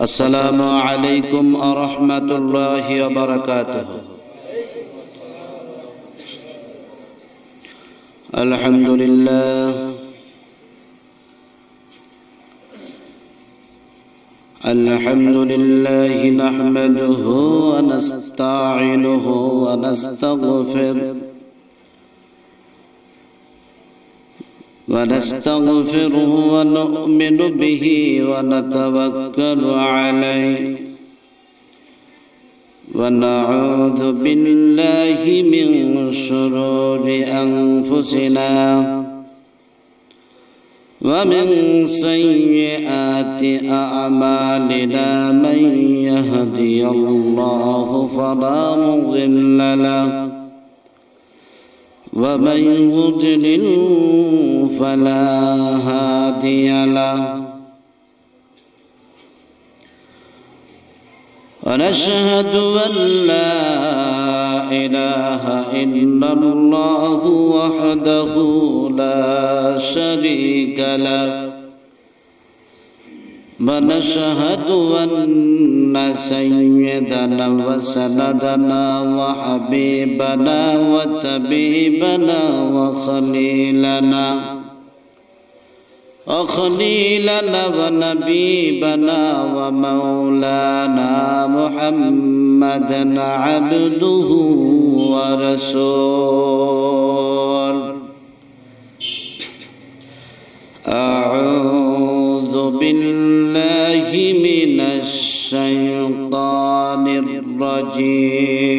अस्सलामु अलैकुम वरहमतुल्लाहि वबरकातुहू। अल्हम्दुलिल्लाह नहमदुहु व नस्तईनुहु व नस्तगफिरुहु व नु'मिनु बिही व नतवक्कलु अलैहि व नऊज़ु बिल्लाहि मिन शुरूरि अनफुसिना व मिन सय्यिआति अअमालिना मन यहदियल्लाहु फला मुज़िल्ल लहु व मन युद्लिल फला हादिय लहु। ونشهد أن لا إله إلا الله وحده لا شريك له ونشهد أن سيدنا وسندنا وحبيبنا وطبيبنا وخليلنا ونبينا ومولانا محمدا عبده ورسوله. أعوذ بالله من الشيطان الرجيم.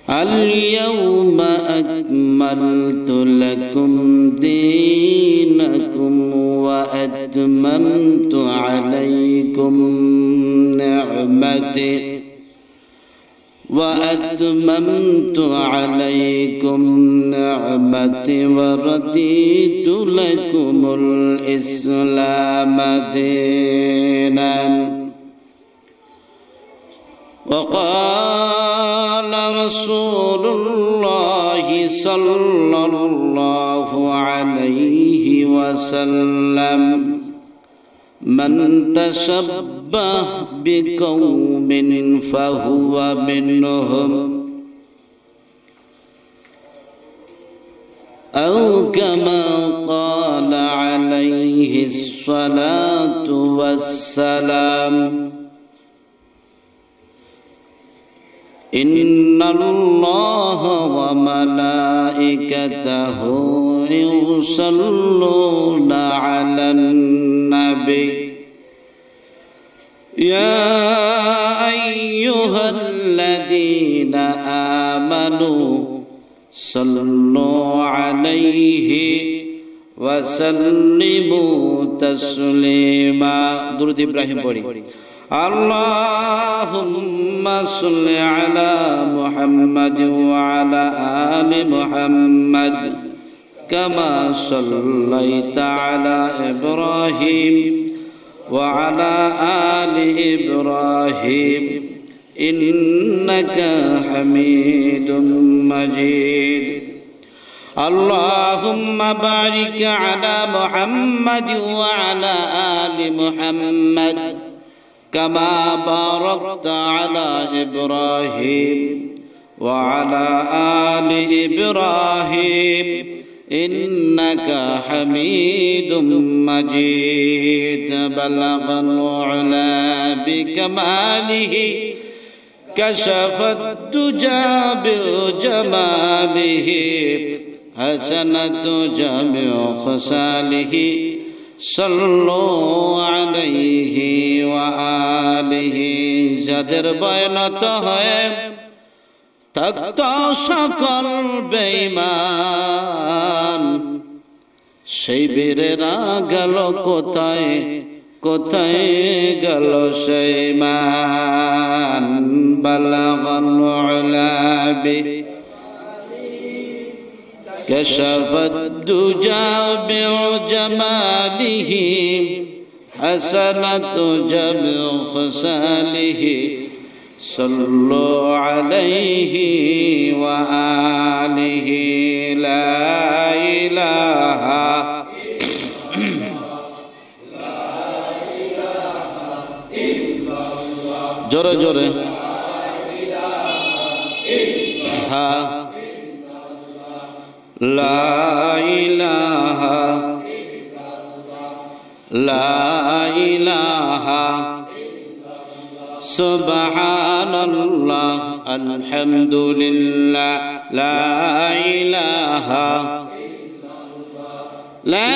اليوم أكملت لكم دينكم وأتممت عليكم نعمتي ورضيت لكم الإسلام دينا. وقال رسول الله صلى الله عليه وسلم: من تشبه بقوم فهو منهم، أو كما قال عليه الصلاة والسلام. إن الله وملائكته يصلون على النبي يا أيها الذين آمنوا صلوا عليه وسلموا تسليما. درود إبراهيم بوري. اللهم صل على محمد وعلى آل محمد كما صليت على إبراهيم وعلى آل إبراهيم إنك حميد مجيد. اللهم بارك على محمد وعلى آل محمد كما باركت على إبراهيم وعلى آل إبراهيم إنك حميد مجيد. بلغ العلا بكماله كشف الدجى بجماله حسنة جميع خصاله صلوا عليه وآله. যাদের বয়নত হয়ে থাকত সকল বেঈমান, সেই বীরেরা গেল কোথায়, কোথায় গেল সেই মান। বালাগাল উলা বি كشف الدجى بجماله حسنة جميع خصاله صلوا عليه وآله. لا إله জোরে জোরে হা লা ইলাহা লা ইলাহা সুবহানাল্লাহ আলহামদুলিল্লাহ লা ইলাহা লা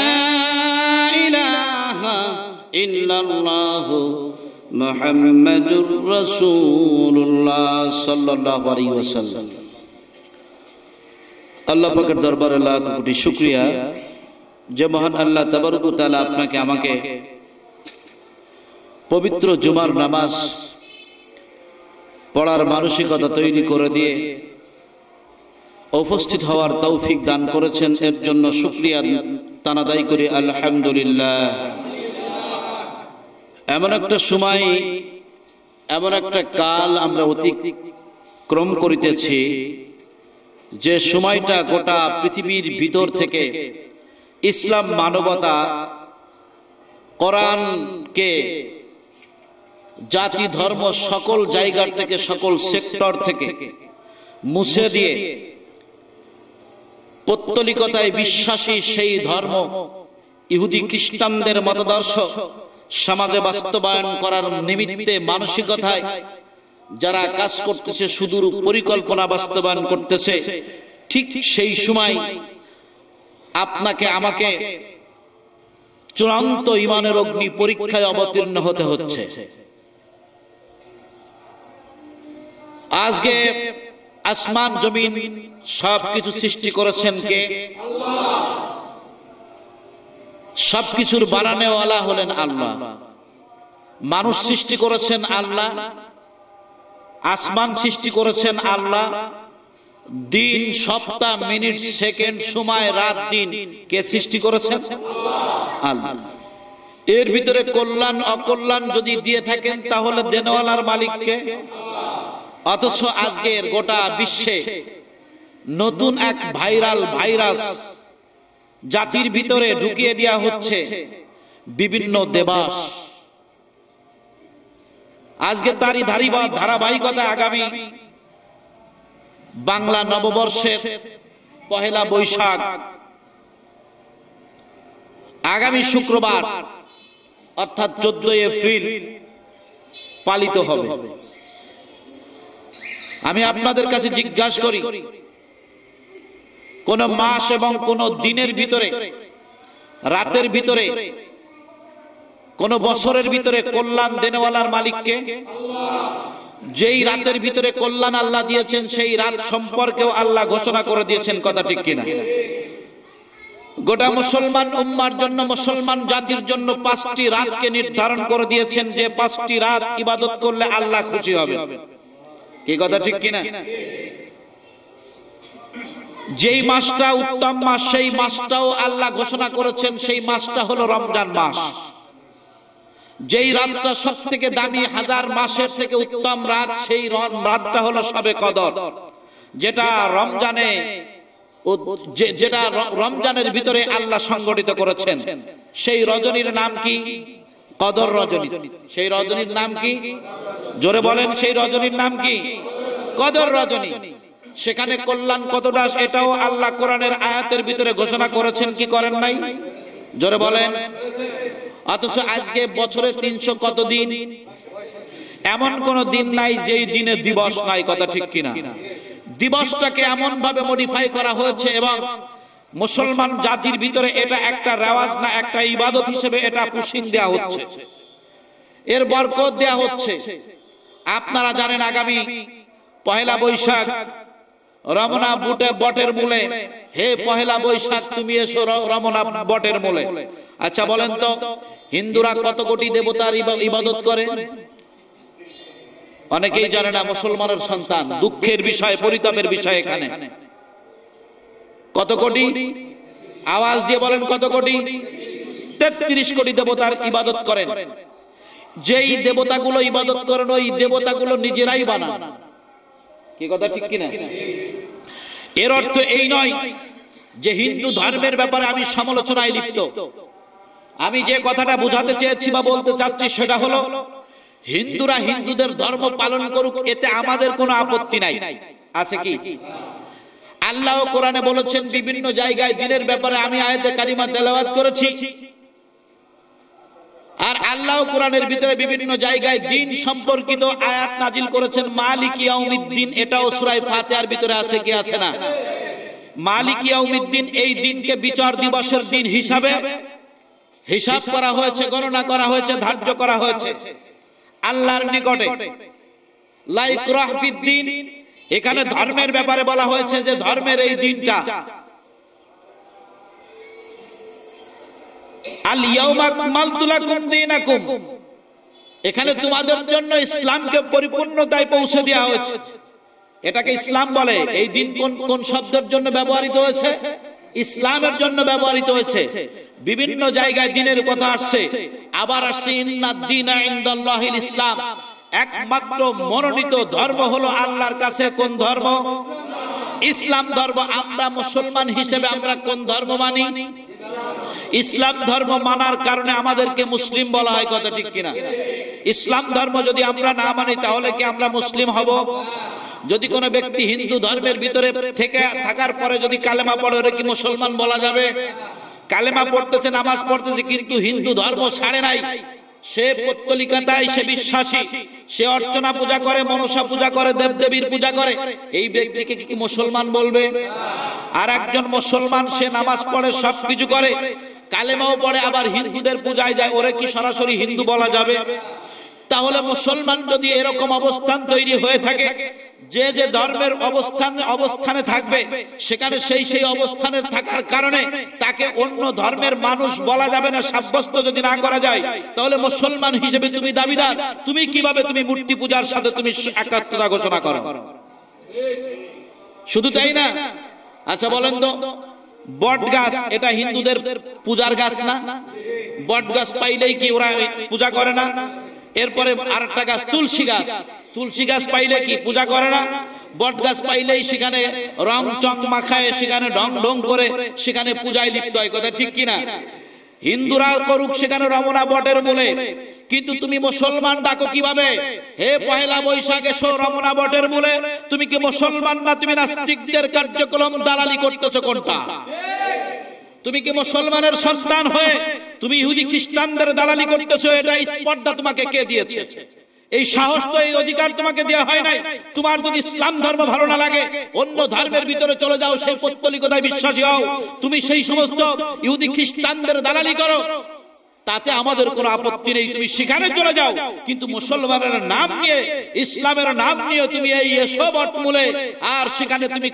ইলাহা ইল্লাল্লাহু মুহাম্মাদুর রাসূলুল্লাহ সাল্লাল্লাহু আলাইহি ওয়াসাল্লাম। আল্লাহ পাকের দরবারে লাখ কোটি শুকরিয়া যে মহান আল্লাহ তাবারক ওয়া তাআলা আপনাকে আমাকে পবিত্র জুমার নামাজ পড়ার মানসিকতা তৈরি করে দিয়ে উপস্থিত হওয়ার তৌফিক দান করেছেন, এর জন্য শুকরিয়া তানাদাই করি আলহামদুলিল্লাহ। এমন একটা সময়, এমন একটা কাল আমরা অতিক্রম করিতেছি যে সময়টা গোটা পৃথিবীর ভিতর থেকে ইসলাম, মানবতা, কোরআনকে জাতি ধর্ম সকল জায়গার থেকে, সকল সেক্টর থেকে মুছে দিয়ে পৌত্তলিকতায় বিশ্বাসী সেই ধর্ম ইহুদি খ্রিস্টানদের মতাদর্শ সমাজে বাস্তবায়ন করার নিমিত্তে মানসিকতায় যারা কাজ করতেছে, সুদূর পরিকল্পনা বাস্তবায়ন করতেছে, ঠিক সেই সময় আপনাকে আমাকে চূড়ান্ত ঈমানের অগ্নি পরীক্ষায় অবতীর্ণ হতে হচ্ছে। আজকে আসমান জমিন সবকিছু সৃষ্টি করেছেন কে? আল্লাহ। সবকিছুর বানানেওয়ালা হলেন আল্লাহ। মানুষ সৃষ্টি করেছেন আল্লাহ, আসমান সৃষ্টি করেছেন আল্লাহ, দিন, সপ্তাহ, মিনিট, সেকেন্ড, সময়, রাত, দিন কে সৃষ্টি করেছেন? আল্লাহ। এর ভিতরে কল্যাণ অকল্যাণ যদি দিয়ে থাকেন তাহলে দেনওয়ালার মালিককে। অথচ আজকের গোটা বিশ্বে নতুন এক ভাইরাস জাতির ভিতরে ঢুকিয়ে দেওয়া হচ্ছে, বিভিন্ন দেবাস। আজকে তারই ধারাবাহিকতা আগামী বাংলা নববর্ষের পহেলা বৈশাখ আগামী শুক্রবার অর্থাৎ 14 এপ্রিল পালিত হবে। আমি আপনাদের কাছে জিজ্ঞাসা করি, কোন মাস এবং কোন দিনের ভিতরে, রাতের ভিতরে, কোন বছরের ভিতরে কল্যাণ দেনেওয়ালার মালিককে? যেই রাতের ভিতরে কল্যাণ আল্লাহ দিয়েছেন সেই রাত সম্পর্কেও আল্লাহ ঘোষণা করে দিয়েছেন, কথা ঠিক কিনা? গোটা মুসলমান উম্মার জন্য, মুসলমান জাতির জন্য 5টি রাতকে নির্ধারণ করে দিয়েছেন যে 5টি রাত ইবাদত করলে আল্লাহ খুশি হবে। কি কথা ঠিক কিনা? যেই মাসটা উত্তম মাস, সেই মাসটাও আল্লাহ ঘোষণা করেছেন, সেই মাসটা হলো রমজান মাস। যেই রাতটা সব থেকে দামি, হাজার মাসের থেকে উত্তম রাত, সেই রাতটা হলো শবে কদর, যেটা রমজানের ভিতরে আল্লাহ সংগঠিত করেছেন। সেই রজনীর নাম কি? কদর রজনী। সেই রজনীর নাম কি? জোরে বলেন, সেই রজনীর নাম কি? কদর রজনী। সেখানে কল্যাণ কতটা এটাও আল্লাহ কোরআনের আয়াতের ভিতরে ঘোষণা করেছেন কি করেন নাই? জোরে বলেন। অথচ আজকে বছরে 300 কত দিন? এমন কোন দিন নাই যেই দিনে দিবস নাই, কথা ঠিক কিনা? দিবসটাকে এমন ভাবে মডিফাই করা হয়েছে এবং মুসলমান জাতির ভিতরে এটা একটা রেওয়াজ না, একটা ইবাদত হিসেবে এটা পুশিং দেয়া হচ্ছে, এর বরকত দেয়া হচ্ছে। আপনারা জানেন আগামী পহেলা বৈশাখ রমনা বটের মূলে, হে পহেলা বৈশাখ তুমি এসো রমনা বটের মূলে। আচ্ছা বলেন তো, হিন্দুরা কত কোটি দেবতার ইবাদত করে? অনেকেই জানে না। মুসলমানের সন্তান, দুঃখের বিষয়, পরিতাপের বিষয়, এখানে কত কোটি? আওয়াজ দিয়ে বলেন কত কোটি? 33 কোটি দেবতার ইবাদত করেন। যেই দেবতাগুলো ইবাদত করেন ওই দেবতাগুলো নিজেরাই বানান। কি কথা ঠিক কিনা? এর অর্থ এই নয় যে হিন্দু ধর্মের ব্যাপারে আমি সমালোচনায় লিপ্ত। আমি যে কথাটা বোঝাতে চেয়েছি বা বলতে চাচ্ছি সেটা হলো, হিন্দুরা হিন্দুদের ধর্ম পালন করুক, এতে আমাদের কোনো আপত্তি নাই, আছে কি? আল্লাহ কোরআনে বলেছেন বিভিন্ন জায়গায় দ্বীনের ব্যাপারে, আমি আয়াতে কারিমা তেলাওয়াত করেছি। আর আল্লাহ কোরআনের ভিতরে বিভিন্ন জায়গায় দ্বীন সম্পর্কিত আয়াত নাজিল করেছেন। মালিক ইয়াউমিদ্দিন, এটাও সূরা ফাতিহার ভিতরে আছে কি আছে না? মালিক ইয়াউমিদ্দিন, এই দিনকে বিচার দিবসের দিন হিসাবে হিসাব করা হয়েছে, গণনা করা হয়েছে, ধার্য করা হয়েছে আল্লাহর নিকটে। লা ইকরাহ ফিদ্দিন, এখানে ধর্মের ব্যাপারে বলা হয়েছে যে ধর্মের এই দিনটা আল ইয়াউমা আকমালতু লাকুম দীনাকুম, এখানে তোমাদের জন্য ইসলামকে পরিপূর্ণতায় পৌঁছে দেওয়া হয়েছে। এটাকে ইসলাম বলে। এই দিন কোন কোন শব্দের জন্য ব্যবহৃত হয়েছে? ইসলামের জন্য ব্যবহৃত হয়েছে। বিভিন্ন জায়গায় দিনের কথা আসছে, আবার আসছে ইন্নাদ দীনা ইনদাল্লাহিল ইসলাম, একমাত্র মনোনীত ধর্ম হলো আল্লাহর কাছে কোন ধর্ম? ইসলাম ধর্ম। আমরা মুসলমান হিসেবে আমরা কোন ধর্ম মানি? ইসলাম ধর্ম মানার কারণে আমাদেরকে মুসলিম বলা হয়, কথা ঠিক কিনা? ইসলাম ধর্ম যদি আমরা না মানি তাহলে কি আমরা মুসলিম হব? যদি কোনো ব্যক্তি হিন্দু ধর্মের ভিতরে থেকে থাকার পরে যদি কালেমা পড়ে, ওরে কি মুসলমান বলা যাবে? কালেমা পড়তেছে, নামাজ পড়তেছে, কিন্তু হিন্দু ধর্ম ছাড়ে নাই, সে পৌত্তলিকতায় সে বিশ্বাসী, সে অর্চনা পূজা করে, মনসা পূজা করে, দেবদেবীর পূজা করে, এই ব্যক্তিকে কি মুসলমান বলবে? আর একজন মুসলমান, সে নামাজ পড়ে, সবকিছু করে, কালেমাও পড়ে, আবার হিন্দুদের পূজায় যায়, ওরে কি সরাসরি হিন্দু বলা যাবে? তাহলে মুসলমান যদি এরকম অবস্থান তৈরি হয়ে থাকে, যে যে ধর্মের অবস্থানে থাকবে, সেখানে সেই অবস্থানে থাকার কারণে তাকে অন্য ধর্মের মানুষ বলা যাবে না, সাব্যস্ত যদি না করা যায়, তাহলে মুসলমান হিসেবে তুমি দাবিদার। তুমি কিভাবে তুমি মূর্তি পূজার সাথে তুমি একাত্মতা ঘোষণা করো? শুধু তাই না, আচ্ছা বলেন তো, বট গাছ এটা হিন্দুদের পূজার গাছ না? বট গাছ পাইলেই কি ওরা পূজা করে না? এরপরে আরেকটা গাছ তুলসী গাছ, তুলসী গাছ পাইলে কি পূজা করে না? বট গাছ পাইলেই সেখানে রং চং মাখায়, সেখানে ঢং ঢং করে সেখানে পূজায় লিপ্ত হয়, কথা ঠিক কিনা? হিন্দুরা করুক সেখানে রমনা বটের মূলে, কিন্তু তুমি মুসলমান ডাকো কিভাবে? হে পহেলা বৈশাখ এসো রমনা বটের মূলে। তুমি কি মুসলমান না? তুমি নাস্তিকদের কার্যক্রম দালালি করতেছো কোনটা? তুমি কি মুসলমানের সন্তান হয়ে তুমি ইহুদি খ্রিস্টানদের দালালি করতেছো? এটা স্পর্ধা তোমাকে কে দিয়েছে? এই সাহস তো, এই অধিকার তোমাকে দেওয়া হয় নাই। তোমার যদি ইসলাম ধর্ম ভালো না লাগে, অন্য ধর্মের ভিতরে চলে যাও, সেই পৌত্তলিকতায় বিশ্বাসী হও, তুমি সেই সমস্ত ইহুদি খ্রিস্টানদের দালালি করো, তাতে আমাদের কোনো আপত্তি নেই, তুমি সেখানে চলে যাও। কিন্তু মুসলমানের নাম নিয়ে, ইসলামের নাম নিয়ে তুমি এই এসো বটমূলে, আর সেখানে তুমি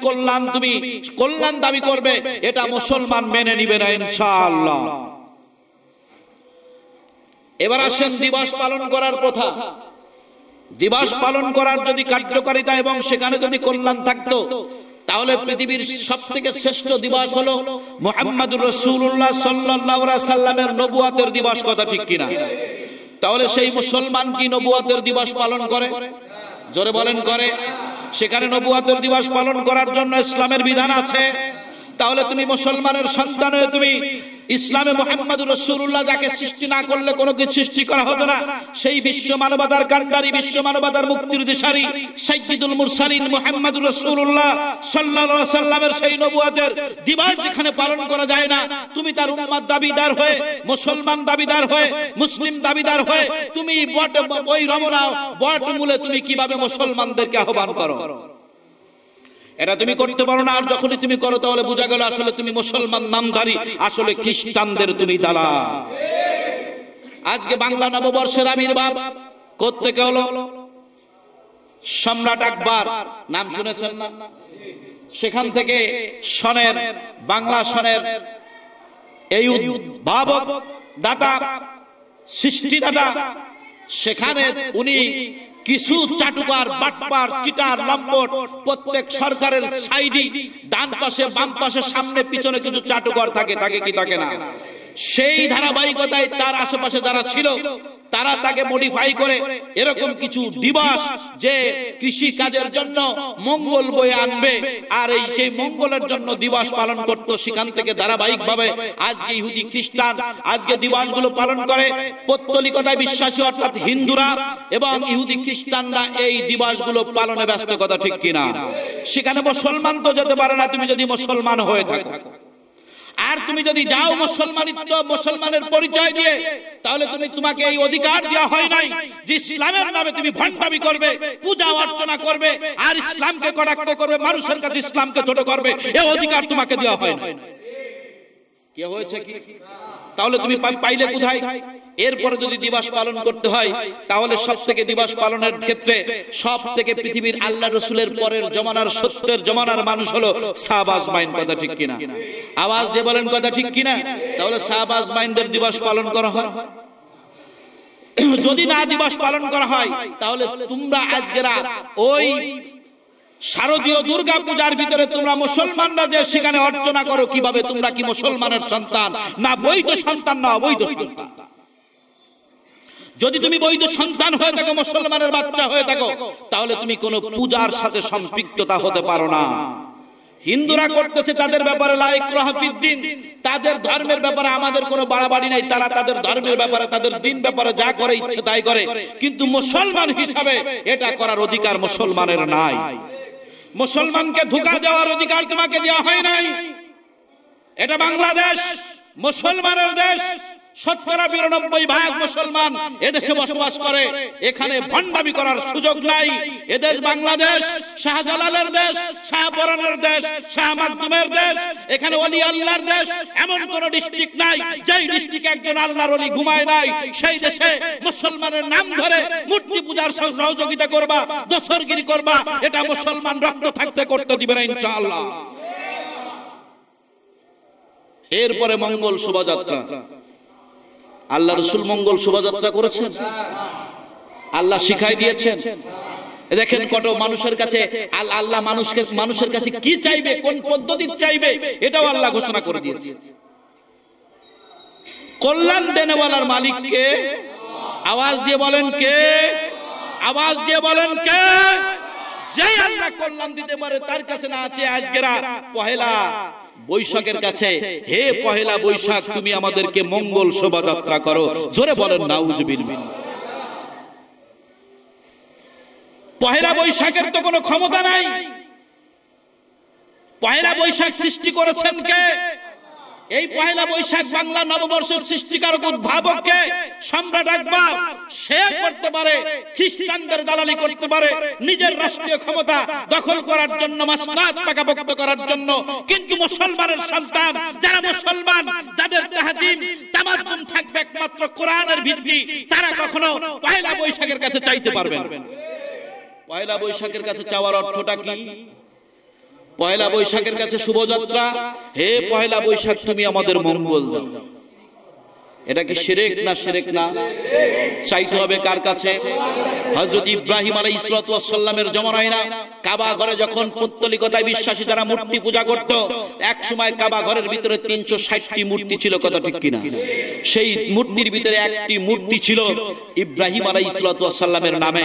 কল্যাণ দাবি করবে, এটা মুসলমান মেনে নিবে না ইনশাআল্লাহ। এবার আসেন দিবস পালন করার কথা। দিবস পালন করার যদি কার্যকারিতা এবং সেখানে যদি কল্যাণ থাকতো, তাহলে পৃথিবীর সবথেকে শ্রেষ্ঠ দিবস হলো মুহাম্মদুর রাসূলুল্লাহ সাল্লাল্লাহু আলাইহি সাল্লামের নবুয়তের দিবস, কথা ঠিক কিনা? তাহলে সেই মুসলমান কি নবুয়তের দিবস পালন করে? জোরে বলেন করে? সেখানে নবুয়তের দিবস পালন করার জন্য ইসলামের বিধান আছে। তাহলে তুমি মুসলমানের সন্তান হয়ে তুমি ইসলামে মুহাম্মদুর রাসূলুল্লাহ যাকে সৃষ্টি না করলে কোনো কিছু সৃষ্টি করা হতো না, সেই বিশ্ব মানবতার কাণ্ডারী, বিশ্ব মানবতার মুক্তির দিশারি সাইয়্যিদুল মুরসালিন মুহাম্মদুর রাসূলুল্লাহ সাল্লাল্লাহু আলাইহি সাল্লামের সেই নবুয়তের দিবস যেখানে পালন করা যায় না, তুমি তার উম্মত দাবিদার হয়ে, মুসলমান দাবিদার হয়ে, মুসলিম দাবিদার হয়ে তুমি ওই রমনা বটমূলে তুমি কিভাবে মুসলমানদেরকে আহ্বান করো? এটা তুমি করতে পারো না। আর যখনই তুমি করো, তাহলে বোঝা গেল আসলে তুমি মুসলমান নামধারী, আসলে খ্রিস্টানদের তুমি দালাল। আজকে বাংলা নববর্ষের আবির্ভাব কোত্থেকে হলো? সম্রাট আকবর, নাম শুনেছেন না? সেখান থেকে সনের, বাংলা সনের এই উদ্ভাবক দাতা, সৃষ্টিদাতা, সেখানে উনি কিছু চাটুকার, বাটপার, চিটার, লম্পট, প্রত্যেক সরকারের সাইডি, ডান পাশে, বাম পাশে, সামনে পিছনে কিছু চাটুকার থাকে, থাকে কি থাকে না? সেই ধারাবাহিকতায় তার আশেপাশে যারা ছিল তারা তাকে মডিফাই করে এরকম কিছু দিবস যে কৃষি কাজের জন্য মঙ্গল বয়ে আনবে আর এই সেই মঙ্গলের জন্য দিবস পালন করত। সেখান থেকে ধারাবাহিকভাবে আজকে ইহুদি খ্রিস্টান আজকে দিবসগুলো পালন করে। পৌত্তলিকতায় বিশ্বাসী অর্থাৎ হিন্দুরা এবং ইহুদি খ্রিস্টানরা এই দিবসগুলো পালনে ব্যস্ত, কথা ঠিক কিনা? সেখানে মুসলমান তো যেতে পারে না তুমি যদি মুসলমান হয়ে থাকো। আর তুমি যদি যাও মুসলমানিত্ব মুসলমানের পরিচয় দিয়ে, তাহলে তোমাকে এই অধিকার দেওয়া হয় নাই যে ইসলামের নামে তুমি ভণ্ডামি করবে, পূজা অর্চনা করবে আর ইসলামকে কটাক্ষ করবে, মানুষের কাছে ইসলামকে ছোট করবে, এই অধিকার তোমাকে দেওয়া হয় না। কি হয়েছে কি? তাহলে তুমি পাইলে কোথায়? এরপরে যদি দিবস পালন করতে হয় তাহলে সব থেকে দিবস পালনের ক্ষেত্রে সব থেকে পৃথিবীর আল্লাহ রসুলের পরের জমানার সত্যের জমানার মানুষ হলো শাহবাজ মাইন, কথা ঠিক কিনা? আওয়াজ দিয়ে বলেন কথা ঠিক কিনা? তাহলে শাহবাজ মাইনদের দিবস পালন করা হয়। যদি না দিবস পালন করা হয় তাহলে তোমরা আজকেরা ওই শারদীয় দুর্গা পূজার ভিতরে তোমরা মুসলমানরা যে সেখানে অর্চনা করো, কিভাবে? তোমরা কি মুসলমানের সন্তান না বৈধ সন্তান না অবৈধ সন্তান? যদি তুমি বৈধ সন্তান হয়ে থাকো, মুসলমানের বাচ্চা হয়ে থাকো, তাহলে তুমি কোনো পূজার সাথে সম্পৃক্ততা হতে পারো না। হিন্দুরা করতেছে তাদের ব্যাপারে লা ইকরাহা ফিদ্দিন, তাদের ধর্মের ব্যাপারে আমাদের কোনো বাড়াবাড়ি নাই, তারা তাদের ধর্মের ব্যাপারে তাদের দিন ব্যাপারে যা করে ইচ্ছে তাই করে, কিন্তু মুসলমান হিসাবে এটা করার অধিকার মুসলমানের নাই। মুসলমানকে ধোঁকা দেওয়ার অধিকার তোমাকে দেওয়া হয় নাই। এটা বাংলাদেশ মুসলমানের দেশ, ৯৯% মুসলমান এদেশে বসবাস করে, এখানে ভণ্ডামি করার সুযোগ নাই। এদেশ বাংলাদেশ শাহজালালের দেশ, শাহপরানের দেশ, শাহ মাকদুমের দেশ, এখানে ওলি আল্লাহর দেশ। এমন কোন ডিস্ট্রিক্ট নাই যেই ডিস্ট্রিক্টে একজন আল্লাহর ওলি ঘুমায় নাই। সেই দেশে মুসলমানের নাম ধরে মূর্তি পূজার সহযোগিতা করবা, দোসরগিরি করবা, এটা মুসলমান রক্ত থাকতে করতে দিবে না ইনশাআল্লাহ। এরপরে মঙ্গল শোভাযাত্রা, আল্লাহ রসুল মঙ্গল শোভাযাত্রা করেছেন, আল্লাহ শিখাই দিয়েছেন। দেখেন কত মানুষের কাছে আল্লাহ মানুষের কাছে কি চাইবে, কোন পদ্ধতি চাইবে, এটাও আল্লাহ ঘোষণা করে দিয়েছে। কল্যাণ দেনেওয়ালার মালিক কে? আওয়াজ দিয়ে বলেন কে? আওয়াজ দিয়ে বলেন কে? যে আল্লাহ কল্যাণ দিতে পারে তার কাছে না আছে আজকেরা পহেলা বৈশাখের কাছে, হে পহেলা বৈশাখ তুমি আমাদেরকে মঙ্গল শোভাযাত্রা করো, জোরে বলেন নাউজুবিল্লাহ। পহেলা বৈশাখের তো কোনো ক্ষমতা নাই। পহেলা বৈশাখ সৃষ্টি করেছেন কে? এই পহেলা বৈশাখ বাংলা নববর্ষের সৃষ্টিকারক উদ্ভাবক কে? সম্রাট আকবর। সে করতে পারে, খ্রিস্টানদের দালালি করতে পারে, নিজের রাষ্ট্রীয় ক্ষমতা দখল করার জন্য, মাসনাদ পাকাপোক্ত করার জন্য। কিন্তু মুসলমানের সন্তান যারা মুসলমান, যাদের তাহদিম তামাদ্দুন থাকবে একমাত্র কোরআনের ভিত্তি, তারা কখনো পহেলা বৈশাখের কাছে চাইতে পারবে না। পহেলা বৈশাখের কাছে চাওয়ার অর্থটা কি? পহেলা বৈশাখের কাছে শুভযাত্রা, হে পহেলা বৈশাখ তুমি আমাদের মঙ্গল দাও। এটা কি শিরক না শিরক না? চাইতে হবে কার কাছে? হযরত ইব্রাহিম আলাইহিস সালামের জমানায় না, কাবা ঘরে যখন পৌত্তলিকতায় বিশ্বাসী যারা মূর্তি পূজা করত, এক সময় কাবা ঘরের ভিতরে ৩৬০টি মূর্তি ছিল, কথা ঠিক কিনা? সেই মূর্তির ভিতরে একটি মূর্তি ছিল ইব্রাহিম আলাইহিস সালামের নামে।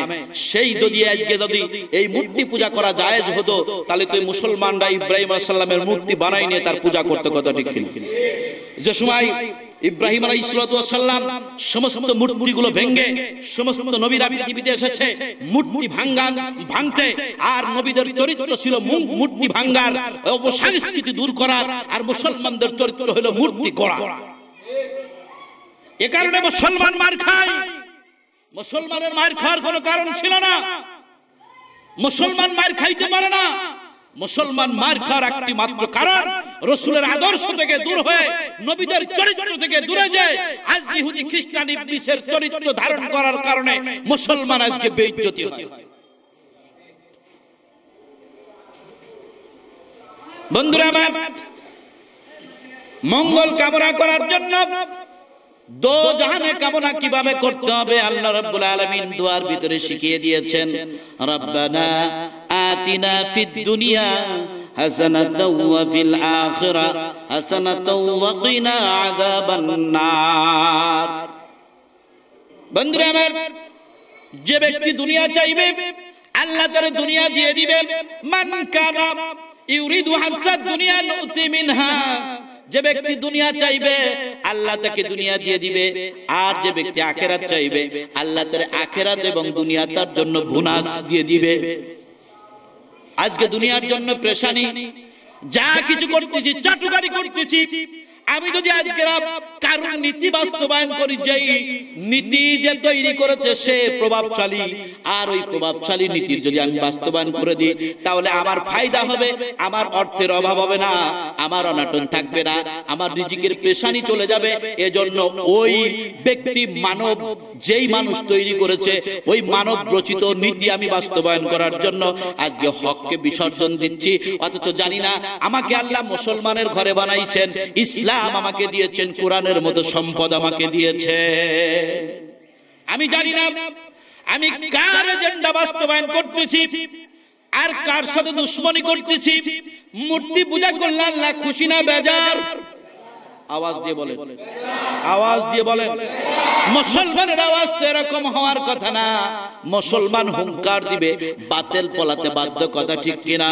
সেই যদি আজকে যদি এই মূর্তি পূজা করা জায়েজ হতো, তাহলে তো মুসলমানরা ইব্রাহিম আলাইহিস সালামের মূর্তি বানাই নিয়ে তার পূজা করতে, কথা ঠিক কিনা? যে সময় ইব্রাহিম আলাইহিস সালাম সমস্ত মূর্তিগুলো ভেঙে, সমস্ত নবীরা পৃথিবীতে এসেছে মূর্তি ভাঙতে, আর নবীদের চরিত্র ছিল মূর্তি ভাঙার, অপসংস্কৃতি দূর করার, আর মুসলমানদের চরিত্র হলো মূর্তি গড়া। এ কারণে মুসলমান মার খায়। মুসলমানের মার খাওয়ার কোনো কারণ ছিল না। মুসলমান মার খাইতে পারে না। মুসলমান মার খাওয়ার একটি মাত্র কারণ, রাসূলের আদর্শ থেকে দূর হয়ে, নবীদের চরিত্র থেকে দূরে যায় আজ ইহুদি খ্রিস্টান ইবলিসের চরিত্র ধারণ করার কারণে মুসলমান আজকে বেইজ্জতি হয়। বন্ধুরা আমার, মঙ্গল কামনা করার জন্য দো জাহানে কামনা কিভাবে করতে হবে আল্লাহ রাব্বুল আলামিন দুয়ার ভিতরে শিখিয়ে দিয়েছেন। রব্বানা আতিনা ফিদ দুনিয়া হাসানাতাও ওয়া ফিল আখিরা হাসানাতাও ওয়া কিনা আযাবান নার। বন্ধুরা আমার, যে ব্যক্তি দুনিয়া চাইবে আল্লাহ তার দুনিয়া দিয়ে দিবে। মান কানা ইউরিদু হাসাদ দুনিয়া নুতি মিনহা, যে ব্যক্তি দুনিয়া চাইবে আল্লাহ তাকে দুনিয়া দিয়ে দিবে। আর যে ব্যক্তি আখিরাত চাইবে আল্লাহ তার আখিরাত এবং দুনিয়া তার জন্য বোনাস দিয়ে দিবে। আজকে দুনিয়ার জন্য পেরেশানি, যা কিছু করতেছি চাটুকারি করতেছি। আমি যদি আজকে কারণ নীতি বাস্তবায়ন করি, যেই নীতি যে তৈরি করেছে সে প্রভাবশালী, আর ওই প্রভাবশালী নীতির যদি আমি বাস্তবায়ন করে দিই তাহলে আমার ফায়দা হবে, আমার অর্থের অভাব হবে না, আমার অনাটন থাকবে না, আমার রিজিকের পেরেশানি চলে যাবে। এজন্য ওই ব্যক্তি মানব, যেই মানুষ তৈরি করেছে ওই মানব রচিত নীতি আমি বাস্তবায়ন করার জন্য আজকে হককে বিসর্জন দিচ্ছি। অথচ জানি না আমাকে আল্লাহ মুসলমানের ঘরে বানাইছেন, ইসলাম আমাকে দিয়েছেন, কোরআনের মতো সম্পদ আমাকে দিয়েছে। আমি জানি না আমি কার এজেন্ডা বাস্তবায়ন করতেছি আর কার সাথে দুশ্মনী করতেছি। মূর্তি পূজা করলে আল্লাহ খুশি না বেজার? আওয়াজ দিয়ে বলেন, আওয়াজ দিয়ে বলেন। মুসলমানের আওয়াজ তো এরকম হওয়ার কথা না। মুসলমান হুঙ্কার দিবে, বাতিল পলাতে বাধ্য, কথা ঠিক কিনা?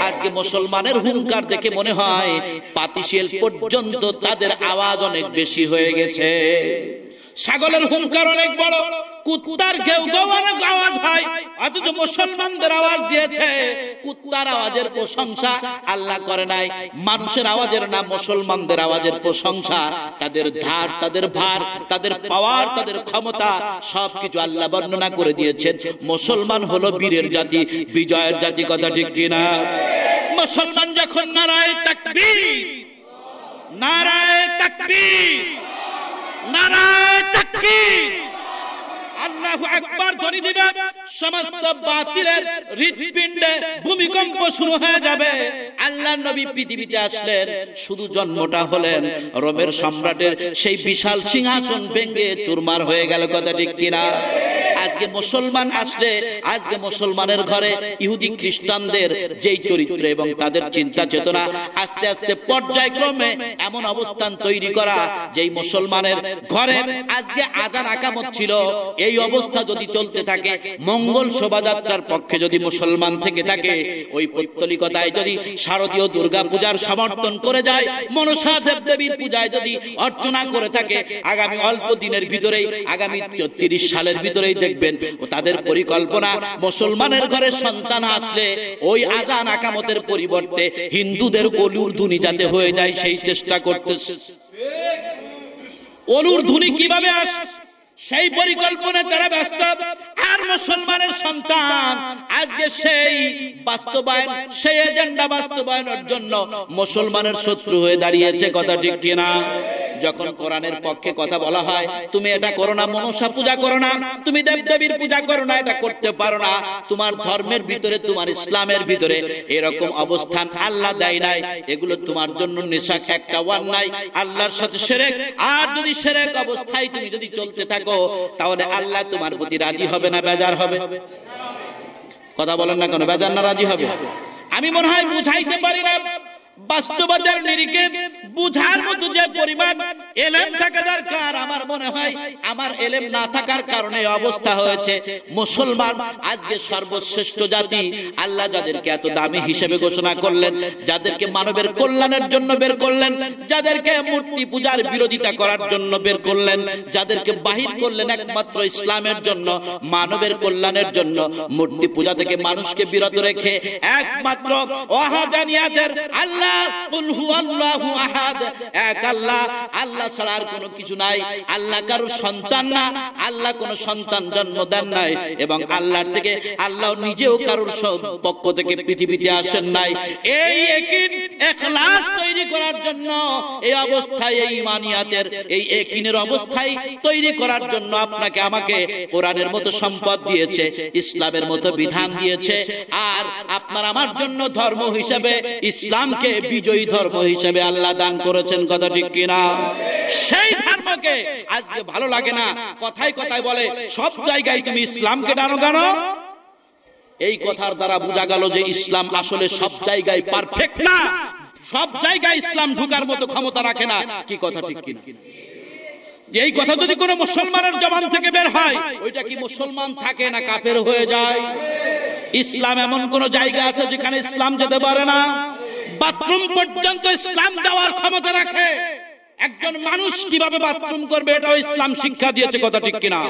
আজকে মুসলমানের হুঙ্কার দেখে মনে হয় পাতিশিল পর্যন্ত তাদের আওয়াজ অনেক বেশি হয়ে গেছে। ছাগলের হুঙ্কার অনেক বড়, কুত্তার ঘেউ ঘেউ অনেক আওয়াজ হয়, অথচ মুসলমানদের আওয়াজ দিয়েছে কুত্তার আওয়াজের প্রশংসা আল্লাহ করে নাই। মানুষের আওয়াজের না, মুসলমানদের আওয়াজের প্রশংসা। তাদের ধার, তাদের ভার, তাদের পাওয়ার, তাদের ক্ষমতা সবকিছু আল্লাহ বর্ণনা করে দিয়েছেন। মুসলমান হলো বীরের জাতি, বিজয়ের জাতি, কথা ঠিক কিনা? মুসলমান যখন নারায়ে তাকবীর, নারায়ে তাকবীর, নারায়ে তাকবীর, আল্লাহু আকবার ধ্বনি দিবে, সমস্ত বাতিলের হৃৎপিণ্ডে ভূমিকম্প শুরু হয়ে যাবে। আল্লাহর নবী পৃথিবীতে আসলেন, শুধু জন্মটা হলেন, রোমের সম্রাটের সেই বিশাল সিংহাসন ভেঙে চুরমার হয়ে গেল, কথা ঠিক কিনা? আজকে মুসলমান আসলে, আজকে মুসলমানের ঘরে ইহুদি খ্রিস্টানদের যেই চরিত্র এবং তাদের চিন্তা চেতনা আস্তে আস্তে পর্যায়ক্রমে এমন অবস্থান তৈরি করা, যেই মুসলমানের ঘরে আজকে আজান আকামত ছিল, এই অবস্থা যদি চলতে থাকে, মঙ্গল শোভাযাত্রার পক্ষে যদি মুসলমান থেকে থাকে, ওই পৌত্তলিকতায় যদি শারদীয় দুর্গা পূজার সমর্থন করে যায়, মনসা দেবদেবীর পূজায় যদি অর্চনা করে থাকে, আগামী অল্প দিনের ভিতরেই, আগামী 30 সালের ভিতরেই দেখবেন ও তাদের পরিকল্পনা মুসলমানের ঘরে সন্তান আসলে ওই আজান আকামতের পরিবর্তে হিন্দুদের অলুর ধ্বনি যাতে হয়ে যায় সেই চেষ্টা করতেছে। অলুর ধ্বনি কিভাবে আসে সেই পরিকল্পনায় তারা ব্যস্ত। আর মুসলমানের সন্তান আজকে সেই বাস্তবায়ন, সেই এজেন্ডা বাস্তবায়নের জন্য মুসলমানের শত্রু হয়ে দাঁড়িয়েছে, কথা ঠিক কিনা? যখন কোরআনের পক্ষে কথা বলা হয়, তুমি এটা করো না, মনসা পূজা করো না, তুমি দেবদেবীর পূজা করো না, এটা করতে পারো না, তোমার ধর্মের ভিতরে, তোমার ইসলামের ভিতরে এরকম অবস্থান আল্লাহ দেয় নাই, এগুলো তোমার জন্য নিশাক একটা অন্যায়, আল্লাহর সাথে শিরক। আর যদি শিরক অবস্থায় তুমি যদি চলতে থাকো তাহলে আল্লাহ তোমার প্রতি রাজি হবে না বেজার হবে? কথা বলেন না কেন, বেজার না রাজি হবে? আমি মনে হয় বুঝাইতে পারি না। বাস্তবতার নিরিখে বুঝার মতো যে পরিমাণ এলেম থাকা দরকার, আমার মনে হয় আমার এলেম না থাকার কারণে অবস্থা হয়েছে। মুসলমান আজকে সর্বশ্রেষ্ঠ জাতি। আল্লাহ যাদেরকে এত দামি হিসেবে ঘোষণা করলেন, যাদেরকে মানবের কল্যাণের জন্য বের করলেন, যাদেরকে মূর্তি পূজার বিরোধিতা করার জন্য বের করলেন, যাদেরকে বাহির করলেন একমাত্র ইসলামের জন্য, মানবের কল্যাণের জন্য, মূর্তি পূজা থেকে মানুষকে বিরত রেখে একমাত্র ওয়াহাদানিয়াতের আল্লাহ, কুল হুয়াল্লাহু আহাদ, এক আল্লাহ, আল্লাহ ছাড়া আর কোনো কিছু নাই। আল্লাহ কারোর সন্তান না, আল্লাহ কোনো সন্তান জন্ম দেন নাই, এবং আল্লাহর থেকে আল্লাহ নিজেও কারোর পক্ষ থেকে পৃথিবীতে আসেন নাই। এই ইয়াকিন, ইখলাস তৈরি করার জন্য এই অবস্থায়, এই ইমানিয়াতের, এই ইয়াকিনের অবস্থায় তৈরি করার জন্য আপনাকে আমাকে কোরআনের মতো সম্পদ দিয়েছে, ইসলামের মতো বিধান দিয়েছে। আর আপনার আমার জন্য ধর্ম হিসেবে ইসলামকে বিজয়ী ধর্ম হিসেবে আল্লাহ দান করেছেন, কথা ঠিক কিনা? সেই ধর্মকে আজকে ভালো লাগে না, কথায় কথায় বলে সব জায়গায় তুমি ইসলামকে ডানো কেন? এই কথার দ্বারা বোঝা গেল যে ইসলাম আসলে সব জায়গায় পারফেক্ট না, সব জায়গায় ইসলাম ঢোকার মতো ক্ষমতা রাখে না। কি কথা ঠিক কিনা? এই কথা যদি কোনো মুসলমানের জবান থেকে বের হয়, ওইটা কি মুসলমান থাকে না কাফের হয়ে যায়? ইসলাম এমন কোন জায়গা আছে যেখানে ইসলাম যেতে পারে না? বাথরুম পর্যন্ত ইসলাম যাওয়ার ক্ষমতা রাখে। একজন মানুষ কিভাবে বাথরুম করবে এটাও ইসলাম শিক্ষা দিয়েছে। কথা ঠিক কিনা?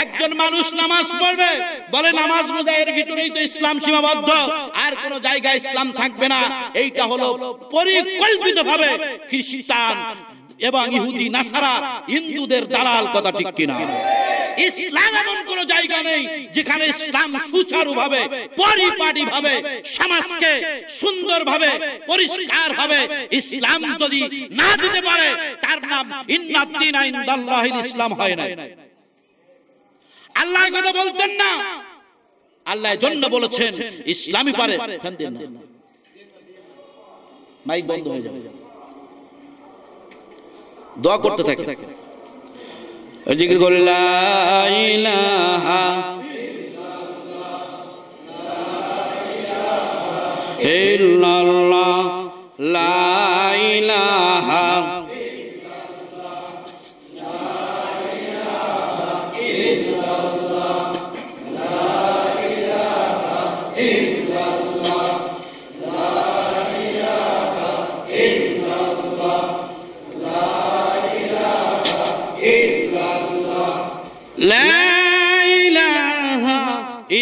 একজন মানুষ নামাজ পড়বে, বলে নামাজ রোজা এর ভিতরেই তো ইসলাম সীমাবদ্ধ, আর কোন জায়গায় ইসলাম থাকবে না। এইটা হলো পরিকল্পিতভাবে খ্রিস্টান এবং ইহুদি নাসারা হিন্দুদের দালাল। কথা ঠিক কিনা? ইসলাম এমন কোন জায়গা নেই যেখানে ইসলাম সুচারুভাবে পরিপাটিভাবে সমাজকে সুন্দরভাবে পরিষ্কারভাবে ইসলাম যদি না দিতে পারে, তার নাম ইন্নাদ্দীনা ইনদাল্লাহিল ইসলাম হয় না। আল্লাহ কথা বলতেন না, আল্লাহ জন্য বলেছেন ইসলামই পারে। মাইক বন্ধ হয়ে যাবে, দোয়া করতে থাকে। জিকির করে লা ইলাহা ইল্লাল্লাহ, লা ইলাহা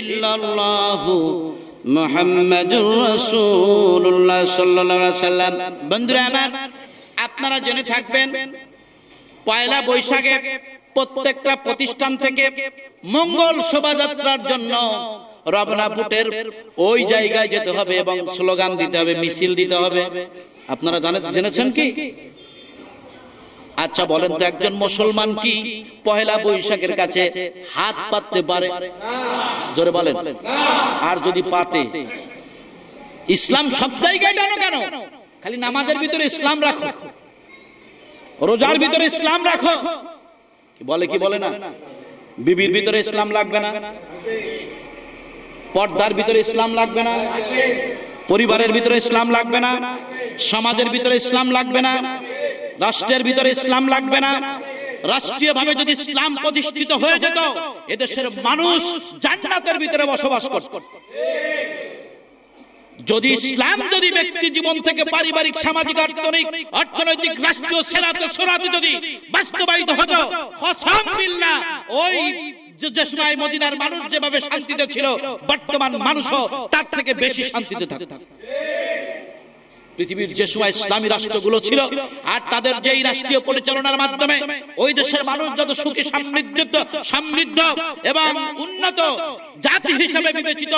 ইল্লাল্লাহু মুহাম্মাদুর রাসূলুল্লাহ সাল্লাল্লাহু আলাইহি ওয়াসাল্লাম। বন্ধুরা আমার, আপনারা জেনে থাকবেন পয়লা বৈশাখে প্রত্যেকটা প্রতিষ্ঠান থেকে মঙ্গল শোভাযাত্রার জন্য রবনাপুটের ওই জায়গায় যেতে হবে এবং স্লোগান দিতে হবে, মিছিল দিতে হবে। আপনারা জেনেছেন কি? আচ্ছা বলেন তো, একজন মুসলমান কি পয়লা বৈশাখের কাছে হাত পাততে পারে? জোরে বলেন। আর যদি পাতে, ইসলাম সব জায়গায় টানো কেন? খালি নামাজের ভিতরে ইসলাম রাখো, রোজার ভিতরে ইসলাম রাখো, বলে কি বলে না? বিবির ভিতরে ইসলাম লাগবে না, পর্দার ভিতরে ইসলাম লাগবে না, পরিবারের ভিতরে ইসলাম লাগবে না, সমাজের ভিতরে ইসলাম লাগবে না, রাষ্ট্রের ভিতরে ইসলাম লাগবে না। রাষ্ট্রীয়ভাবে যদি ইসলাম প্রতিষ্ঠিত হয়ে যেত, এদেশের মানুষ জান্নাতের ভিতরে বসবাস করত। যদি ইসলাম যদি ব্যক্তি জীবন থেকে পারিবারিক, সামাজিক, অর্থনৈতিক, রাষ্ট্রীয় সেরাতে যদি বাস্তবায়িত হতো, কসম বিল্লাহ, ওই যে সময় মদিনার মানুষ যেভাবে শান্তিতে ছিল, বর্তমান মানুষও তার থেকে বেশি শান্তিতে থাকত। পৃথিবীর যে সময় ইসলামী রাষ্ট্রগুলো ছিল, আর তাদের যেই রাষ্ট্রীয় পরিচালনার মাধ্যমে ওই দেশের মানুষ যত সুখী, সমৃদ্ধ এবং উন্নত জাতি হিসেবে বিবেচিত,